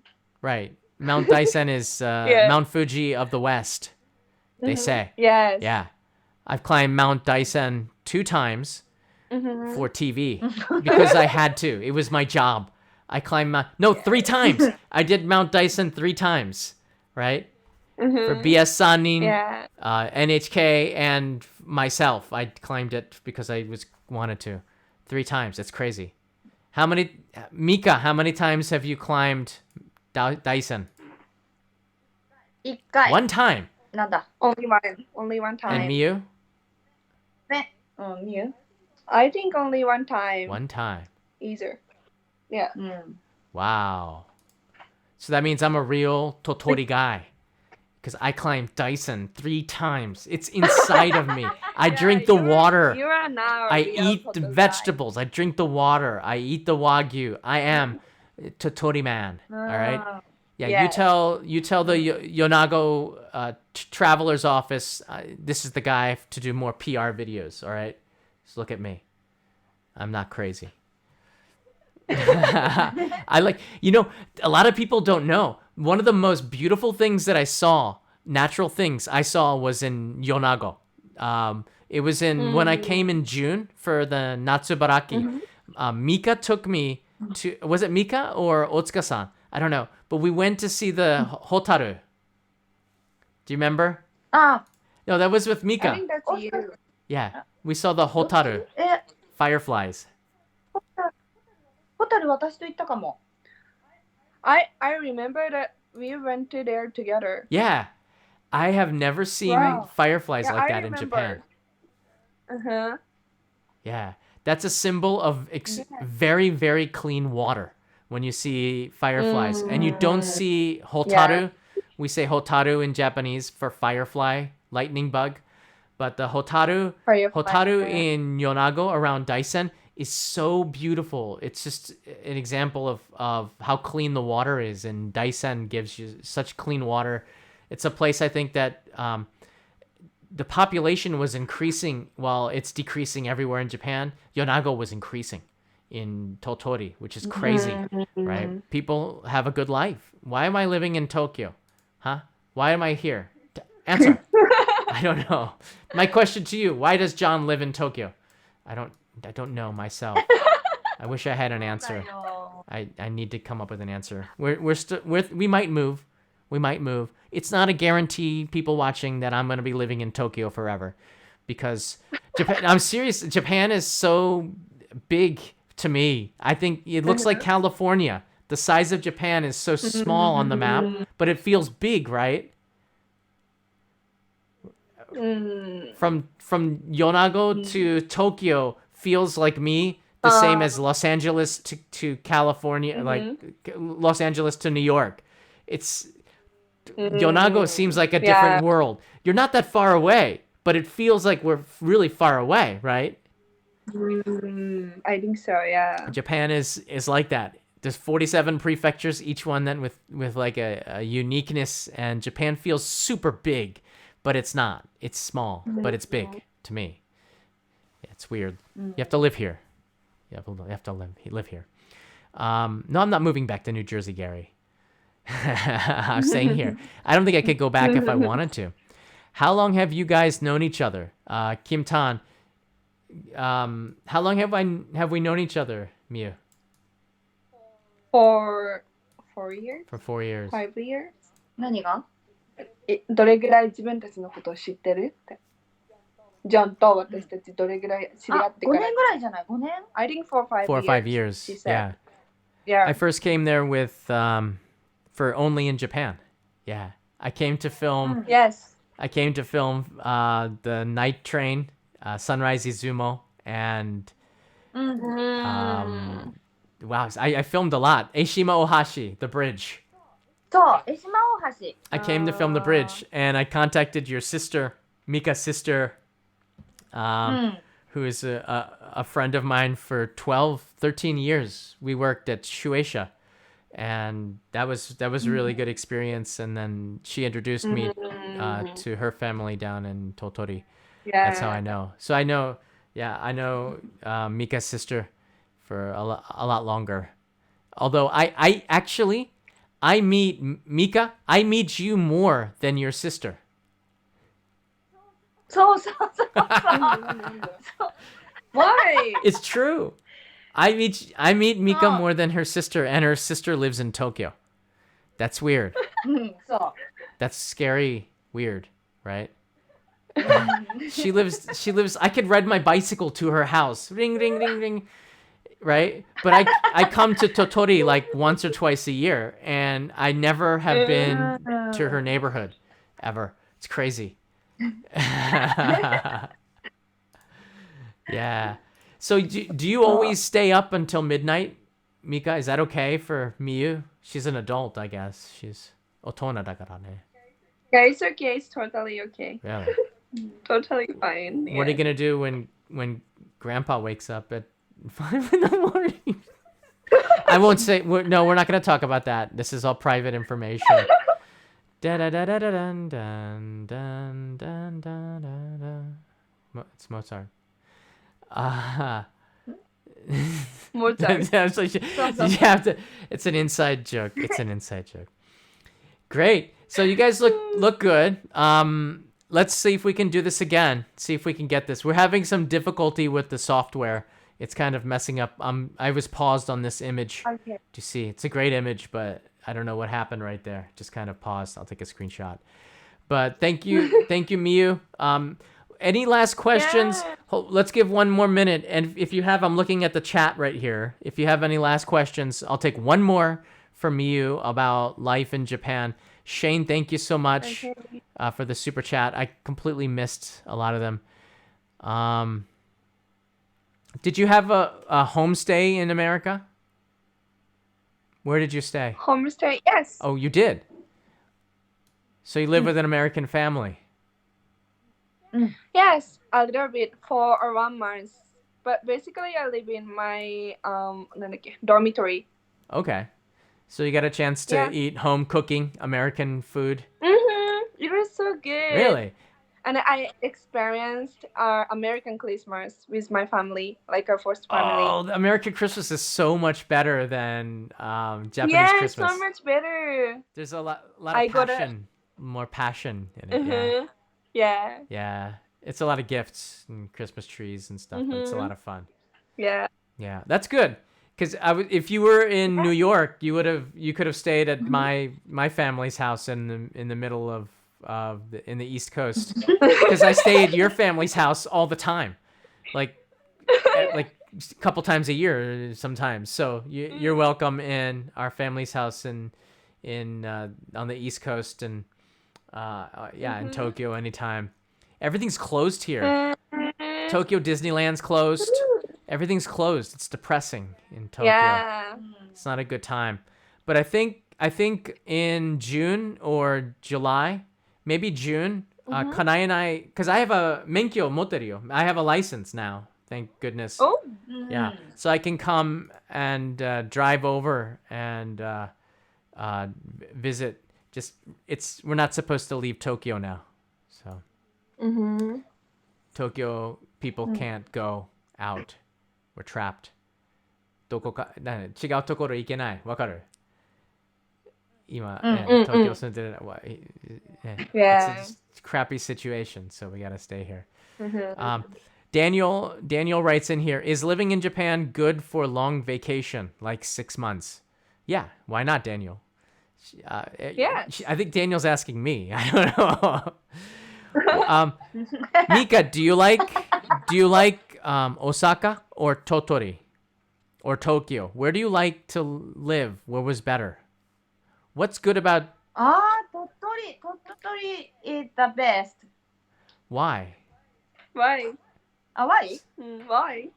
Right. Mount Daisen is Yeah. Mount Fuji of the West, they say. Yes. Yeah. I've climbed Mount Daisen 2 times for TV because I had to. It was my job. I climbed 3 times. I did Mount Daisen 3 times, right? For BS Sanin, Yeah. NHK, and myself. I climbed it because I wanted to. 3 times. It's crazy. Mika, how many times have you climbed Dyson? 1回。 One time. なんだ。 Only one time. And Miyu? ね。みゆ I think only one time. One time. Either. Yeah. うん。 Wow. So that means I'm a real Tottori guy. Because I climbed Dyson 3 times. It's inside of me. I drink the water. You are now. I real eat the Tottori. vegetables. I drink the water. I eat the wagyu. I am Tottori man. All right. Yeah. Yes. You tell the Yonago traveler's office. This is the guy to do more PR videos. All right. Just look at me. I'm not crazy. I like, a lot of people don't know. One of the most beautiful things that I saw, natural things I saw, was in Yonago. It was when I came in June for the Natsubaraki. Mika took me to, was it Mika or Otsuka-san? I don't know. But we went to see the Hotaru. Do you remember? あ No, that was with I Mika. think that's you. Yeah, we saw the Hotaru, え、 fireflies. ホタル私と行ったかも。 I remember that we went to there together. Yeah, I have never seen Wow. fireflies Yeah, like I that in remember. Japan. Yeah, that's a symbol of very, very clean water when you see fireflies. And you don't see hotaru. We say hotaru in Japanese for firefly, lightning bug. But the hotaru in Yonago around Daisen is so beautiful. It's just an example of how clean the water is. And Daisen gives you such clean water. It's a place, I think, that the population was increasing while it's decreasing everywhere in Japan. Yonago was increasing in Tottori, which is crazy, right? People have a good life. Why am I living in Tokyo? Huh? Why am I here? Answer. I don't know. My question to you, why does John live in Tokyo? I don't know myself. I wish I had an answer. I need to come up with an answer. We might move. We might move. It's not a guarantee, people watching, that I'm going to be living in Tokyo forever, because Japan, I'm serious. Japan is so big to me. I think it looks like California. The size of Japan is so small on the map, but it feels big, right? From Yonago to Tokyo feels like me, the same as Los Angeles to California, like Los Angeles to New York. It's Yonago seems like a different world. You're not that far away, but it feels like we're really far away, right? I think so, yeah. Japan is like that. There's 47 prefectures, each one then with like a uniqueness, and Japan feels super big, but it's not. It's small, but it's big to me. Yeah, it's weird. You have to live here. You have to live here. No, I'm not moving back to New Jersey, Gary. I'm staying here. I don't think I could go back if I wanted to. How long have you guys known each other? Kim Tan, how long have we known each other, Miyu? For 4 years? For 4 years. 5 years? 何がどれぐらい自分たちのことを知ってるって。ジョンと私たちどれぐらい知り合って5から。年ぐらいじゃない ?5 年 I think 4 or 5 years. 4 or 5 years. She said. Yeah. Yeah. I first came there with for Only in Japan. Yeah. I came to film Yes. the night train, Sunrise Izumo, and wow, I filmed a lot. Eishima Ohashi, the bridge. そう、江島大橋。 I came to film the bridge, and I contacted your sister, Mika's sister, who is a friend of mine for 12, 13 years. We worked at Shueisha, and that was a really good experience. And then she introduced me to her family down in Tottori. Yeah. That's how I know. So I know Mika's sister for a lot longer. Although I actually meet Mika, I meet you more than your sister. そうそうそうそう。 Why? It's true. I meet Mika more than her sister, and her sister lives in Tokyo. That's weird. そう。 That's scary weird, right? She lives I could ride my bicycle to her house. Ring ring ring ring. right? But I come to Tottori like once or twice a year, and I never have been to her neighborhood ever. It's crazy. Yeah. So do you always stay up until midnight, Mika? Is that okay for Miyu? She's an adult, I guess. She's 大人だからね. Yeah, it's okay. It's totally okay. Really? Totally fine. What are you Yeah. gonna do when Grandpa wakes up at 5 in the morning? I won't say. No, we're not gonna talk about that. This is all private information. Da da da da da dun dun dun dun dun dun. It's Mozart. Mozart. So you have to. It's an inside joke. It's an inside joke. Great. So you guys look good. Let's see if we can do this again. See if we can get this. We're having some difficulty with the software. It's kind of messing up. I was paused on this image. Okay. Do you see? It's a great image, but I don't know what happened right there. Just kind of paused. I'll take a screenshot. But thank you, Miyu. Any last questions? Yeah. Let's give one more minute. And if you have, I'm looking at the chat right here. If you have any last questions, I'll take one more from Miyu about life in Japan. Shane, thank you so much for the super chat. I completely missed a lot of them. Did you have a homestay in America? Where did you stay? Homestay, yes. Oh, you did? So you live with an American family? Yes, a little bit for around months. But basically, I live in my dormitory. Okay. So you got a chance to eat home cooking American food? It was so good. Really? And I experienced American Christmas with my family, like our first family. Oh, the American Christmas is so much better than Japanese Christmas. So much better. There's a lot of passion, more passion in it. Yeah. Yeah. It's a lot of gifts and Christmas trees and stuff, but it's a lot of fun. Yeah. Yeah, that's good. Because if you were in New York, you could have stayed at my family's house in the middle of in the East Coast. Because I stay at your family's house all the time, like a couple times a year sometimes. So you're welcome in our family's house in on the East Coast and in Tokyo anytime. Everything's closed here. Tokyo Disneyland's closed. Everything's closed. It's depressing in Tokyo. Yeah. It's not a good time. But I think in June or July, maybe June, Kanai and I, because I have a menkyo moteru. I have a license now. Thank goodness. Oh. Yeah. So I can come and drive over and visit. We're not supposed to leave Tokyo now. So Tokyo people can't go out. We're trapped. どこか違うところ行けない。わかる？今、東京住んでる。Yeah. It's a crappy situation, so we gotta stay here. Daniel writes in here, is living in Japan good for long vacation, like 6 months? Yeah, why not, Daniel? Yeah. I think Daniel's asking me. I don't know. Mika, do you like Osaka or Tottori or Tokyo? Where do you like to live? Where was better? What's good about? Tottori is the best. Why? Why? Why? Why?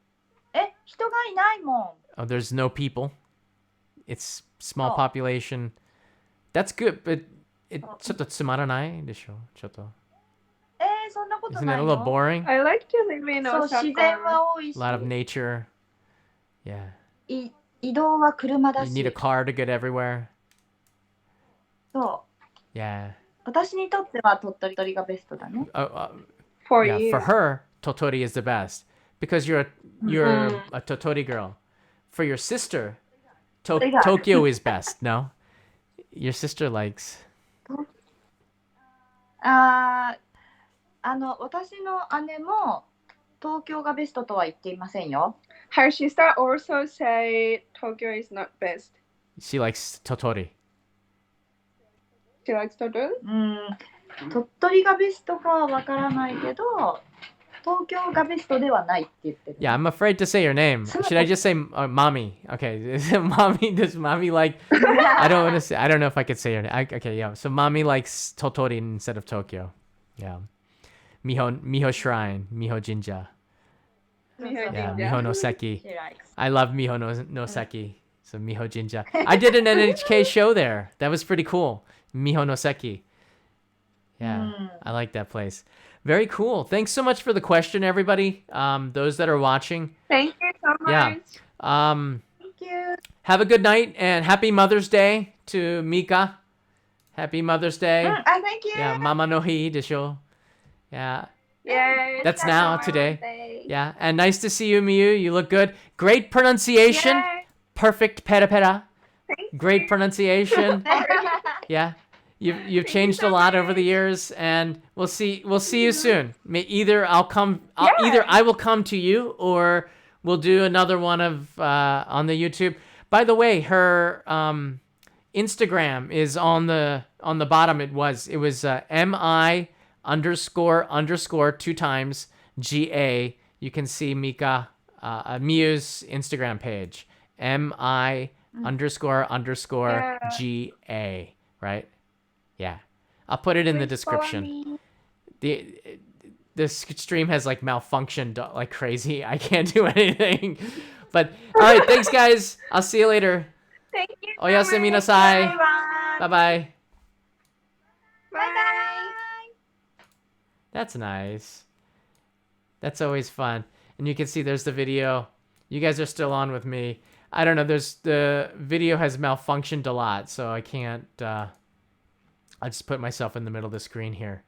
人がいないもん。Oh, there's no people. It's small population. That's good, but ちょっとつまらないでしょ？ちょっと。そんなこと Isn't な it い a の little boring? I like to live in そう、 Osaka. 自然は多いし A lot of nature. Yeah. 移動は車だ You し need a car to get everywhere. そう Yeah. 私にとっては鳥取がベストだね For Yeah, you. for her, Tottori is the best because you're a Tottori girl. For your sister, Yeah. Tokyo is best. No, your sister likes. 私の姉も東京がベストとは言っていませんよ Her sister also say Tokyo is not best. She likes Tottori. She likes Tokyo. 鳥取がベストかはわからないけど東京がベストではないって言ってる。 Yeah, I'm afraid to say your name. Should I just say mommy? Okay, mommy. Does mommy like? I don't want to say. I don't know if I could say your name. Okay, yeah. So mommy likes Tottori instead of Tokyo. Yeah. Miho Shrine, Miho Jinja. Yeah, Miho no Seki. She likes. I love Miho no Seki. So Miho Jinja. I did an NHK show there. That was pretty cool. Miho no Seki. Yeah, I like that place. Very cool. Thanks so much for the question, everybody. Those that are watching. Thank you so much. Yeah. Thank you. Have a good night and happy Mother's Day to Mika. Happy Mother's Day. Thank you. Yeah, Mama no hi desho. Yeah. Yes. That's happy now, Mother's today. Day. Yeah. And nice to see you, Miyu. You look good. Great pronunciation. Yes. Perfect pera pera. Thank Great you. pronunciation. Yeah. You've changed a lot over the years, and we'll see you soon. Either I will come to you, or we'll do another one of on the YouTube. By the way, her Instagram is on the bottom. It was MI __ 2 times GA. You can see Mika Miyu's Instagram page. MI __ GA. Right? Yeah, I'll put it in the Please follow description. me. This stream has like malfunctioned like crazy. I can't do anything. But all right, thanks guys. I'll see you later. Thank you. so Oyasumi much. nasai. Bye. Bye bye. Bye. That's nice. That's always fun. And you can see there's the video. You guys are still on with me. I don't know. The video has malfunctioned a lot, so I can't. I just put myself in the middle of the screen here.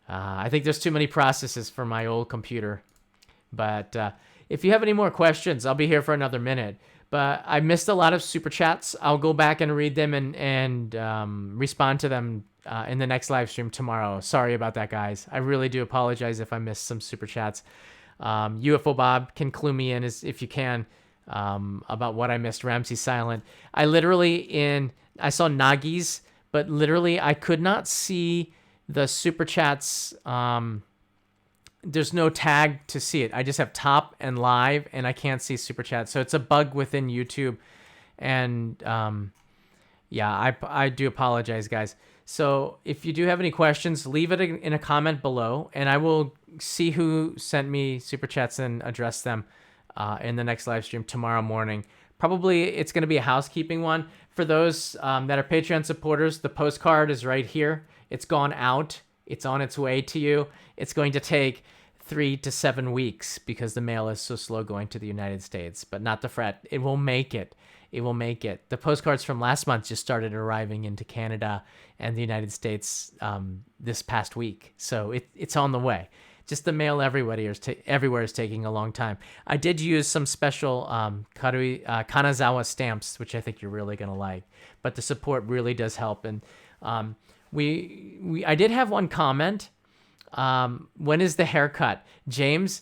I think there's too many processes for my old computer. But if you have any more questions, I'll be here for another minute. But I missed a lot of super chats. I'll go back and read them and respond to them in the next live stream tomorrow. Sorry about that, guys. I really do apologize if I missed some super chats. UFO Bob can clue me in if you can about what I missed. Ramsey Silent. I saw Nagi's. But literally, I could not see the super chats. There's no tag to see it. I just have top and live, and I can't see super chats. So it's a bug within YouTube. And yeah, I do apologize, guys. So if you do have any questions, leave it in a comment below, and I will see who sent me super chats and address them in the next live stream tomorrow morning. Probably it's going to be a housekeeping one. For those that are Patreon supporters, the postcard is right here. It's gone out. It's on its way to you. It's going to take 3 to 7 weeks because the mail is so slow going to the United States. But not to fret. It will make it. It will make it. The postcards from last month just started arriving into Canada and the United States this past week. So it's on the way. Just the mail everywhere is taking a long time. I did use some special Kanazawa stamps, which I think you're really going to like. But the support really does help. And I did have one comment. When is the haircut? James,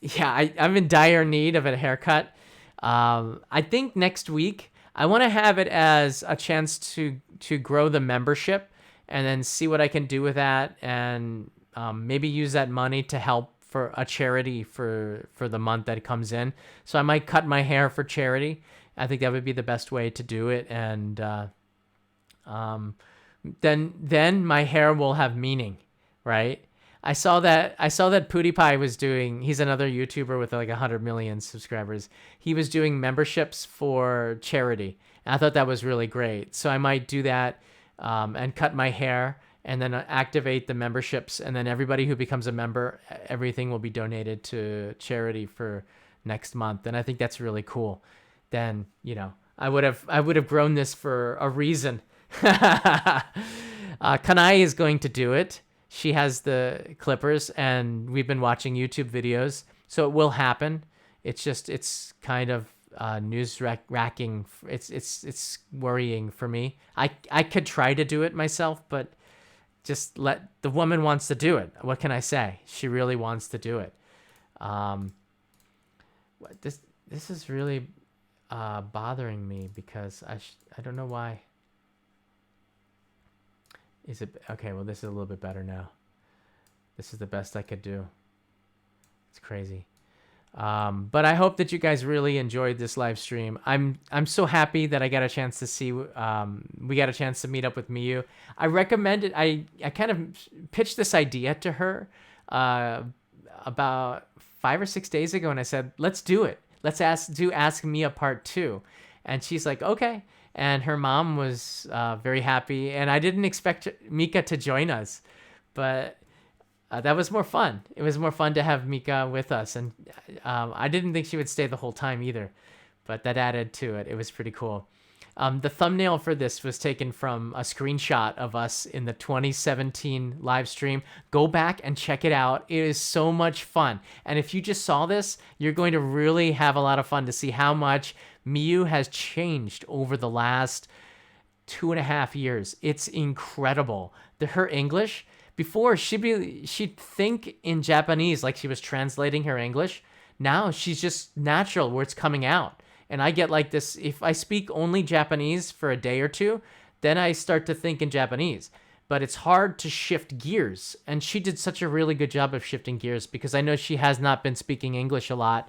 yeah, I'm in dire need of a haircut. I think next week. I want to have it as a chance to grow the membership and then see what I can do with that and maybe use that money to help for a charity for the month that it comes in. So I might cut my hair for charity. I think that would be the best way to do it. And then my hair will have meaning, right? I saw that PewDiePie was doing, he's another YouTuber with like 100 million subscribers. He was doing memberships for charity. And I thought that was really great. So I might do that and cut my hair and then activate the memberships. And then everybody who becomes a member, everything will be donated to charity for next month. And I think that's really cool. Then, I would have grown this for a reason. Kanai is going to do it. She has the clippers and we've been watching YouTube videos. So it will happen. It's kind of news racking. It's worrying for me. I could try to do it myself, but just the woman wants to do it. What can I say? She really wants to do it. This is really bothering me because I don't know why. Is it okay? Well, this is a little bit better now. This is the best I could do. It's crazy. But I hope that you guys really enjoyed this live stream. I'm so happy that I got a chance to see. We got a chance to meet up with Miyu. I recommended. I kind of pitched this idea to her about 5 or 6 days ago, and I said, "Let's do it. Let's Ask Mia Part 2," and she's like, "Okay." And her mom was very happy, and I didn't expect Mika to join us, but. That was more fun. It was more fun to have Mika with us, and I didn't think she would stay the whole time either, but that added to it. It was pretty cool. The thumbnail for this was taken from a screenshot of us in the 2017 live stream. Go back and check it out. It is so much fun. And if you just saw this, you're going to really have a lot of fun to see how much Miyu has changed over the last 2.5 years. It's incredible. Her English... Before, she'd think in Japanese like she was translating her English. Now she's just natural where it's coming out. And I get like this, if I speak only Japanese for a day or two, then I start to think in Japanese. But it's hard to shift gears. And she did such a really good job of shifting gears because I know she has not been speaking English a lot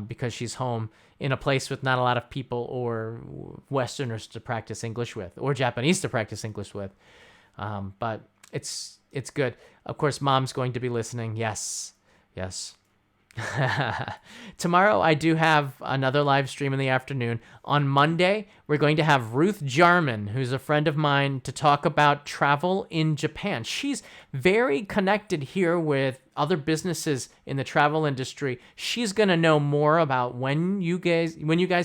because she's home in a place with not a lot of people or Westerners to practice English with or Japanese to practice English with. But it's good. Of course, Mom's going to be listening. Yes. Tomorrow, I do have another live stream in the afternoon. On Monday, we're going to have Ruth Jarman, who's a friend of mine, to talk about travel in Japan. She's very connected here with other businesses in the travel industry. She's going to know more about when you guys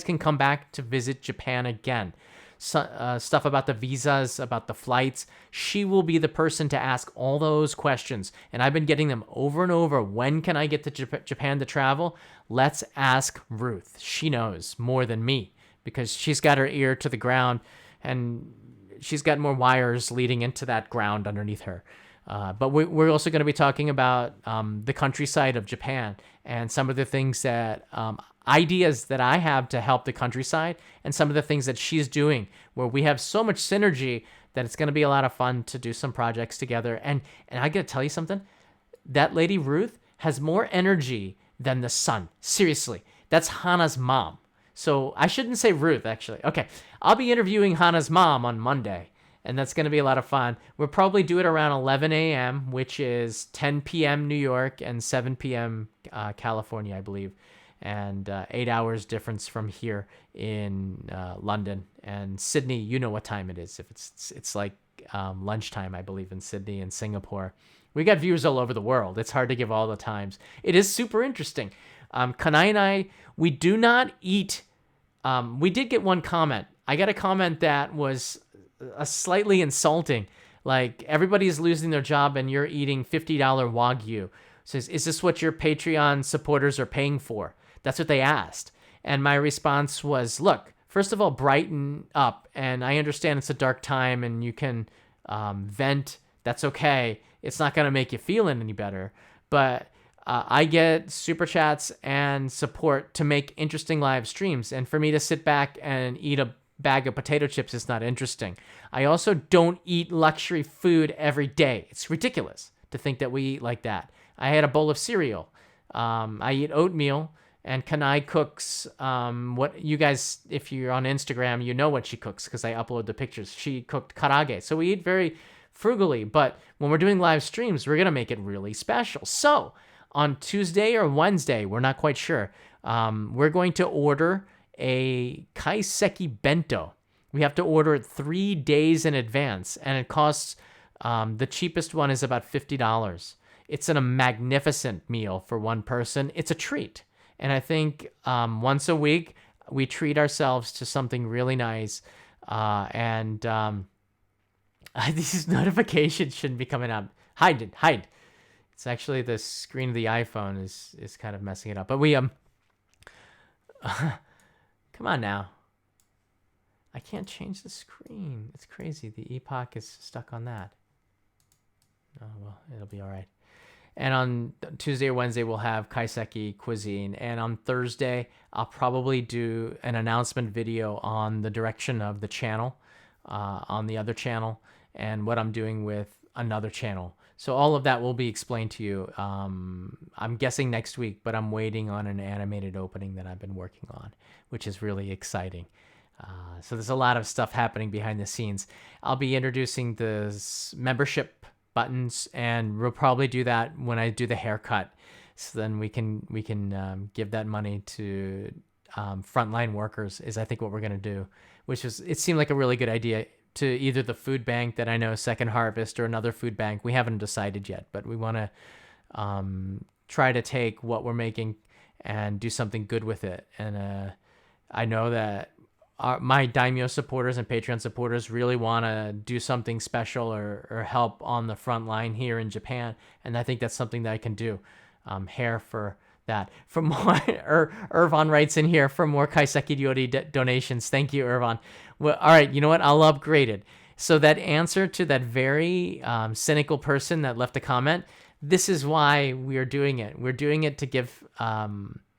can come back to visit Japan again. Stuff about the visas, about the flights. She will be the person to ask all those questions. And I've been getting them over and over. When can I get to Japan to travel? Let's ask Ruth. She knows more than me because she's got her ear to the ground and she's got more wires leading into that ground underneath her. But we're also going to be talking about the countryside of Japan and some of the things that ideas that I have to help the countryside and some of the things that she's doing where we have so much synergy that it's going to be a lot of fun to do some projects together. And I got to tell you something, that lady Ruth has more energy than the sun. Seriously, that's Hana's mom. So I shouldn't say Ruth, actually. Okay, I'll be interviewing Hana's mom on Monday, and that's going to be a lot of fun. We'll probably do it around 11 a.m., which is 10 p.m. New York and 7 p.m. California, I believe. And 8 hours difference from here in London and Sydney. You know what time it is. If it's like lunchtime, I believe, in Sydney and Singapore. We got viewers all over the world. It's hard to give all the times. It is super interesting. Kanai and I, we do not eat. We did get one comment. I got a comment that was slightly insulting. Like, everybody's losing their job and you're eating $50 Wagyu. Says, is this what your Patreon supporters are paying for? That's what they asked. And my response was, look, first of all, brighten up. And I understand it's a dark time and you can vent. That's okay. It's not going to make you feel any better. But I get super chats and support to make interesting live streams. And for me to sit back and eat a bag of potato chips is not interesting. I also don't eat luxury food every day. It's ridiculous to think that we eat like that. I had a bowl of cereal. I eat oatmeal. And Kanai cooks what you guys, if you're on Instagram, you know what she cooks because I upload the pictures. She cooked karage. So we eat very frugally. But when we're doing live streams, we're going to make it really special. So on Tuesday or Wednesday, we're not quite sure, we're going to order a kaiseki bento. We have to order it 3 days in advance. And it costs, the cheapest one is about $50. It's a magnificent meal for one person. It's a treat. And I think once a week, we treat ourselves to something really nice. These notifications shouldn't be coming up. Hide. It's actually the screen of the iPhone is kind of messing it up. But we, come on now. I can't change the screen. It's crazy. The epoch is stuck on that. Oh, well, it'll be all right. And on Tuesday or Wednesday, we'll have kaiseki cuisine. And on Thursday, I'll probably do an announcement video on the direction of the channel, on the other channel, and what I'm doing with another channel. So all of that will be explained to you. I'm guessing next week, but I'm waiting on an animated opening that I've been working on, which is really exciting. So there's a lot of stuff happening behind the scenes. I'll be introducing the membership buttons, and we'll probably do that when I do the haircut. So then we can give that money to frontline workers is I think what we're gonna do, which is it seemed like a really good idea to either the food bank that I know Second Harvest or another food bank. We haven't decided yet, but we want to try to take what we're making and do something good with it. And I know that my Daimyo supporters and Patreon supporters really want to do something special or help on the front line here in Japan. And I think that's something that I can do. Hair for that. For more, Irvan writes in here for more kaiseki ryori donations. Thank you, Irvan. Well, all right, you know what? I'll upgrade it. So that answer to that very cynical person that left a comment, this is why we are doing it. We're doing it to give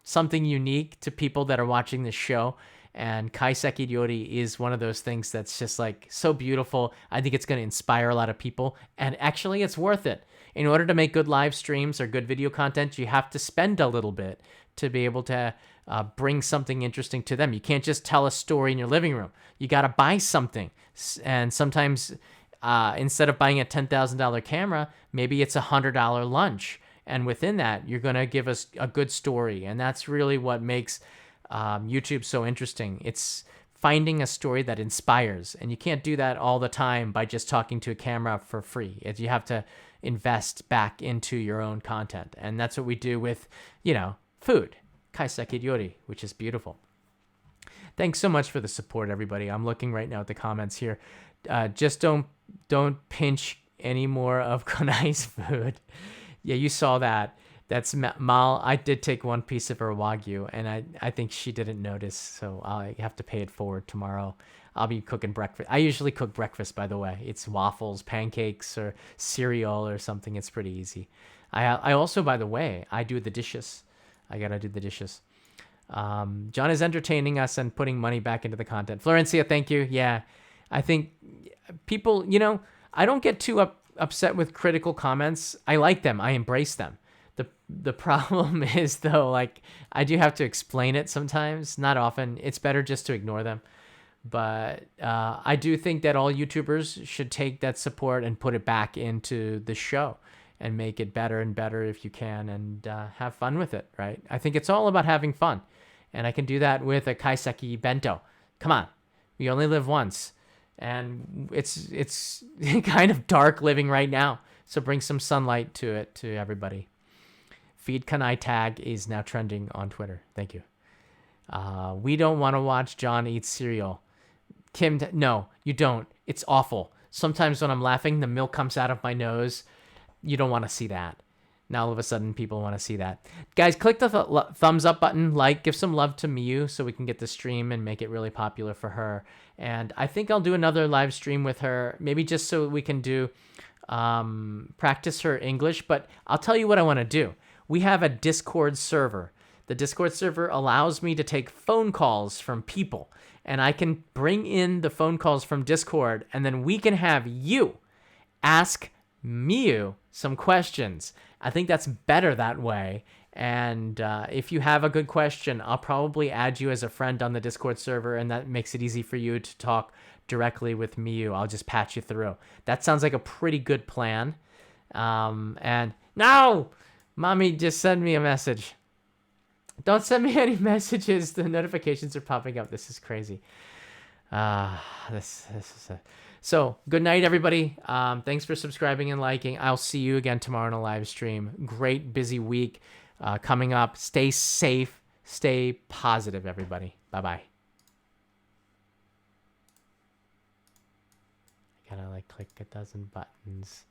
something unique to people that are watching this show. And kaiseki ryori is one of those things that's just like so beautiful. I think it's going to inspire a lot of people. And actually, it's worth it. In order to make good live streams or good video content, you have to spend a little bit to be able to bring something interesting to them. You can't just tell a story in your living room. You got to buy something. And sometimes instead of buying a $10,000 camera, maybe it's $100 lunch. And within that, you're going to give us a good story. And that's really what makes YouTube so interesting. It's finding a story that inspires. And you can't do that all the time by just talking to a camera for free. You have to invest back into your own content. And that's what we do with, food, kaiseki ryori, which is beautiful. Thanks so much for the support, everybody. I'm looking right now at the comments here. Just don't pinch any more of Konai's food. Yeah, you saw that. That's Mal. I did take one piece of her wagyu, and I think she didn't notice, so I have to pay it forward tomorrow. I'll be cooking breakfast. I usually cook breakfast, by the way. It's waffles, pancakes, or cereal or something. It's pretty easy. I also, by the way, I do the dishes. I gotta do the dishes. John is entertaining us and putting money back into the content. Florencia, thank you. Yeah, I think people, I don't get too upset with critical comments. I like them. I embrace them. The problem is, though, like, I do have to explain it sometimes. Not often. It's better just to ignore them. But I do think that all YouTubers should take that support and put it back into the show and make it better and better if you can, and have fun with it, right? I think it's all about having fun. And I can do that with a kaiseki bento. Come on. We only live once. And it's kind of dark living right now. So bring some sunlight to it, to everybody. Feed Kanai tag is now trending on Twitter. Thank you. We don't want to watch John eat cereal. Kim, no, you don't. It's awful. Sometimes when I'm laughing, the milk comes out of my nose. You don't want to see that. Now all of a sudden people want to see that. Guys, click the thumbs up button, give some love to Miyu so we can get the stream and make it really popular for her. And I think I'll do another live stream with her, maybe just so we can do practice her English. But I'll tell you what I want to do. We have a Discord server. The Discord server allows me to take phone calls from people, and I can bring in the phone calls from Discord, and then we can have you ask Miyu some questions. I think that's better that way. And if you have a good question, I'll probably add you as a friend on the Discord server, and that makes it easy for you to talk directly with Miyu. I'll just patch you through. That sounds like a pretty good plan. And no! Mommy just sent me a message. Don't send me any messages. The notifications are popping up. This is crazy. This is a... So, good night, everybody. Thanks for subscribing and liking. I'll see you again tomorrow in a live stream. Great, busy week coming up. Stay safe. Stay positive, everybody. Bye-bye. I gotta, click a dozen buttons.